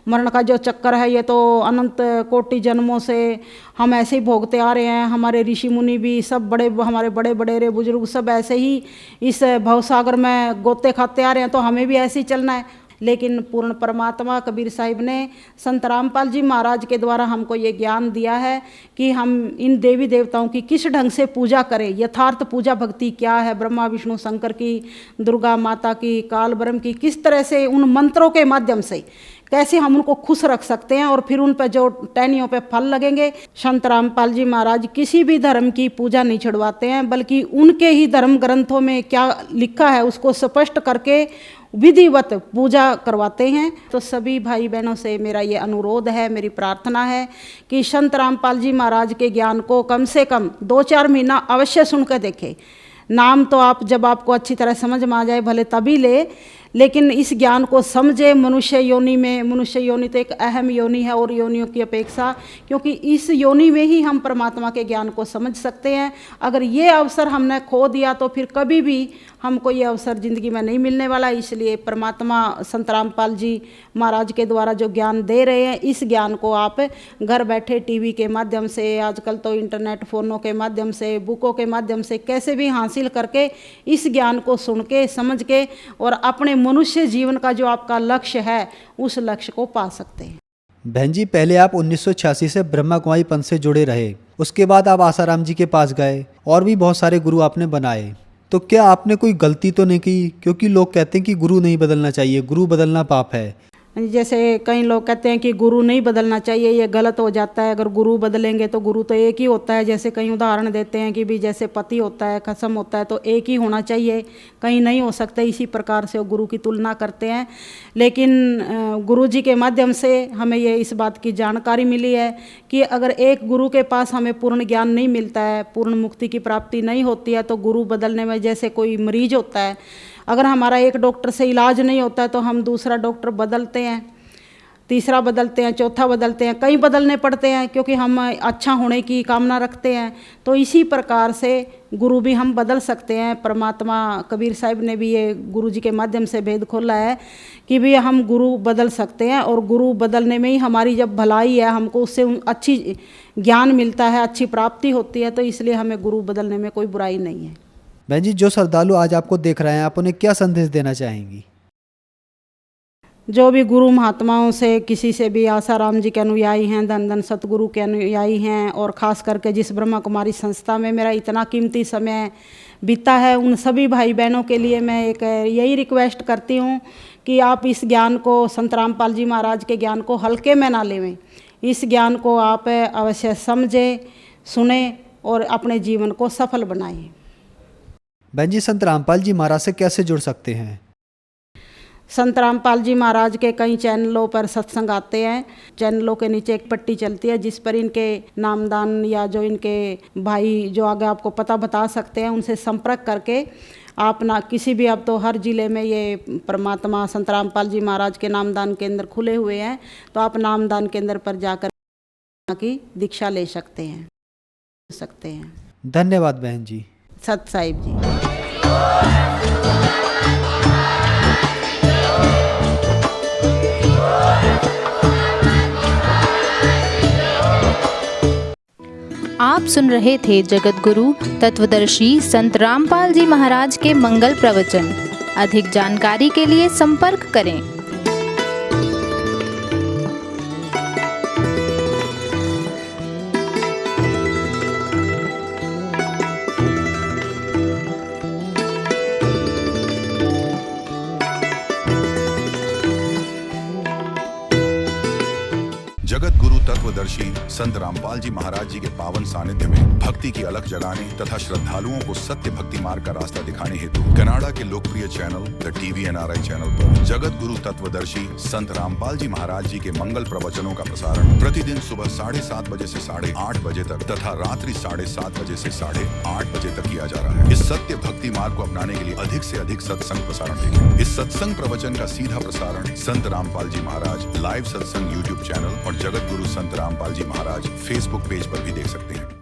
मरण का जो चक्कर है ये तो अनंत कोटि जन्मों से हम ऐसे ही भोगते आ रहे हैं। हमारे ऋषि मुनि भी सब हमारे बड़े बड़े बुजुर्ग सब ऐसे ही इस भवसागर में गोते खाते आ रहे हैं, तो हमें भी ऐसे ही चलना है। लेकिन पूर्ण परमात्मा कबीर साहिब ने संत रामपाल जी महाराज के द्वारा हमको ये ज्ञान दिया है कि हम इन देवी देवताओं की किस ढंग से पूजा करें, यथार्थ पूजा भक्ति क्या है, ब्रह्मा विष्णु शंकर की, दुर्गा माता की, काल ब्रह्म की, किस तरह से उन मंत्रों के माध्यम से कैसे हम उनको खुश रख सकते हैं और फिर उन पर जो टहनियों पे फल लगेंगे। संत रामपाल जी महाराज किसी भी धर्म की पूजा नहीं छुड़वाते हैं, बल्कि उनके ही धर्म ग्रंथों में क्या लिखा है उसको स्पष्ट करके विधिवत पूजा करवाते हैं। तो सभी भाई बहनों से मेरा ये अनुरोध है, मेरी प्रार्थना है कि संत रामपाल जी महाराज के ज्ञान को कम से कम 2-4 महीना अवश्य सुन कर देखें। नाम तो आप जब आपको अच्छी तरह समझ में आ जाए भले तभी ले, लेकिन इस ज्ञान को समझे। मनुष्य योनि तो एक अहम योनि है और योनियों की अपेक्षा, क्योंकि इस योनि में ही हम परमात्मा के ज्ञान को समझ सकते हैं। अगर ये अवसर हमने खो दिया तो फिर कभी भी हमको ये अवसर ज़िंदगी में नहीं मिलने वाला। इसलिए परमात्मा संत रामपाल जी महाराज के द्वारा जो ज्ञान दे रहे हैं, इस ज्ञान को आप घर बैठे टीवी के माध्यम से, आजकल तो इंटरनेट फ़ोनों के माध्यम से, बुकों के माध्यम से कैसे भी हासिल करके इस ज्ञान को सुन के समझ के और अपने मनुष्य जीवन का जो आपका लक्ष्य है उस लक्ष्य को पा सकते हैं। बहन जी, पहले आप 1986 से ब्रह्मा कुमारी पंथ से जुड़े रहे, उसके बाद आप आसाराम जी के पास गए और भी बहुत सारे गुरु आपने बनाए, तो क्या आपने कोई गलती तो नहीं की? क्योंकि लोग कहते हैं कि गुरु नहीं बदलना चाहिए, गुरु बदलना पाप है। जैसे कई लोग कहते हैं कि गुरु नहीं बदलना चाहिए, ये गलत हो जाता है। अगर गुरु बदलेंगे तो गुरु तो एक ही होता है। जैसे कई उदाहरण देते हैं कि भी जैसे पति होता है, खसम होता है, तो एक ही होना चाहिए, कहीं नहीं हो सकता। इसी प्रकार से वो गुरु की तुलना करते हैं। लेकिन गुरु जी के माध्यम से हमें ये इस बात की जानकारी मिली है कि अगर एक गुरु के पास हमें पूर्ण ज्ञान नहीं मिलता है, पूर्ण मुक्ति की प्राप्ति नहीं होती है, तो गुरु बदलने में जैसे कोई मरीज होता है, अगर हमारा एक डॉक्टर से इलाज नहीं होता है तो हम दूसरा डॉक्टर बदलते हैं, तीसरा बदलते हैं, चौथा बदलते हैं, कई बदलने पड़ते हैं क्योंकि हम अच्छा होने की कामना रखते हैं। तो इसी प्रकार से गुरु भी हम बदल सकते हैं। परमात्मा कबीर साहिब ने भी ये गुरु जी के माध्यम से भेद खोला है कि भी हम गुरु बदल सकते हैं और गुरु बदलने में ही हमारी जब भलाई है, हमको उससे अच्छी ज्ञान मिलता है, अच्छी प्राप्ति होती है, तो इसलिए हमें गुरु बदलने में कोई बुराई नहीं है। बहन जी, जो श्रद्धालु आज आपको देख रहे हैं, आप उन्हें क्या संदेश देना चाहेंगी? जो भी गुरु महात्माओं से, किसी से भी, आसाराम जी के अनुयायी हैं, धन धन सतगुरु के अनुयायी हैं, और ख़ास करके जिस ब्रह्मा कुमारी संस्था में मेरा इतना कीमती समय बीता है, उन सभी भाई बहनों के लिए मैं एक यही रिक्वेस्ट करती हूँ कि आप इस ज्ञान को, संत रामपाल जी महाराज के ज्ञान को हल्के में ना लेवें। इस ज्ञान को आप अवश्य समझें, सुने और अपने जीवन को सफल बनाएं। बहन जी, संत रामपाल जी महाराज से कैसे जुड़ सकते हैं? संत रामपाल जी महाराज के कई चैनलों पर सत्संग आते हैं। चैनलों के नीचे एक पट्टी चलती है जिस पर इनके नामदान या जो इनके भाई जो आगे आपको पता बता सकते हैं, उनसे संपर्क करके आप ना किसी भी, अब तो हर जिले में ये परमात्मा संत रामपाल जी महाराज के नामदान केंद्र खुले हुए हैं, तो आप नामदान केंद्र पर जाकर की दीक्षा ले सकते हैं। धन्यवाद बहन जी। सत साहिब जी। आप सुन रहे थे जगत गुरु तत्वदर्शी संत रामपाल जी महाराज के मंगल प्रवचन। अधिक जानकारी के लिए संपर्क करें। जगत गुरु तत्वदर्शी संत रामपाल जी महाराज जी के पावन सानिध्य में भक्ति की अलख जगाने तथा श्रद्धालुओं को सत्य भक्ति मार्ग का रास्ता दिखाने हेतु कनाडा के लोकप्रिय channel the TV NRI channel पर जगत गुरु तत्वदर्शी संत रामपाल जी महाराज जी के मंगल प्रवचनों का प्रसारण प्रतिदिन सुबह 7:30 बजे से 8:30 बजे तक तथा रात्रि 7:30 बजे से 8:30 बजे तक किया जा रहा है। इस सत्य भक्ति मार्ग को अपनाने के लिए अधिक से अधिक सत्संग प्रसारण देखें। इस सत्संग प्रवचन का सीधा प्रसारण संत रामपाल जी महाराज लाइव सत्संग YouTube चैनल और जगत गुरु संत रामपाल जी महाराज फेसबुक पेज पर भी देख सकते हैं।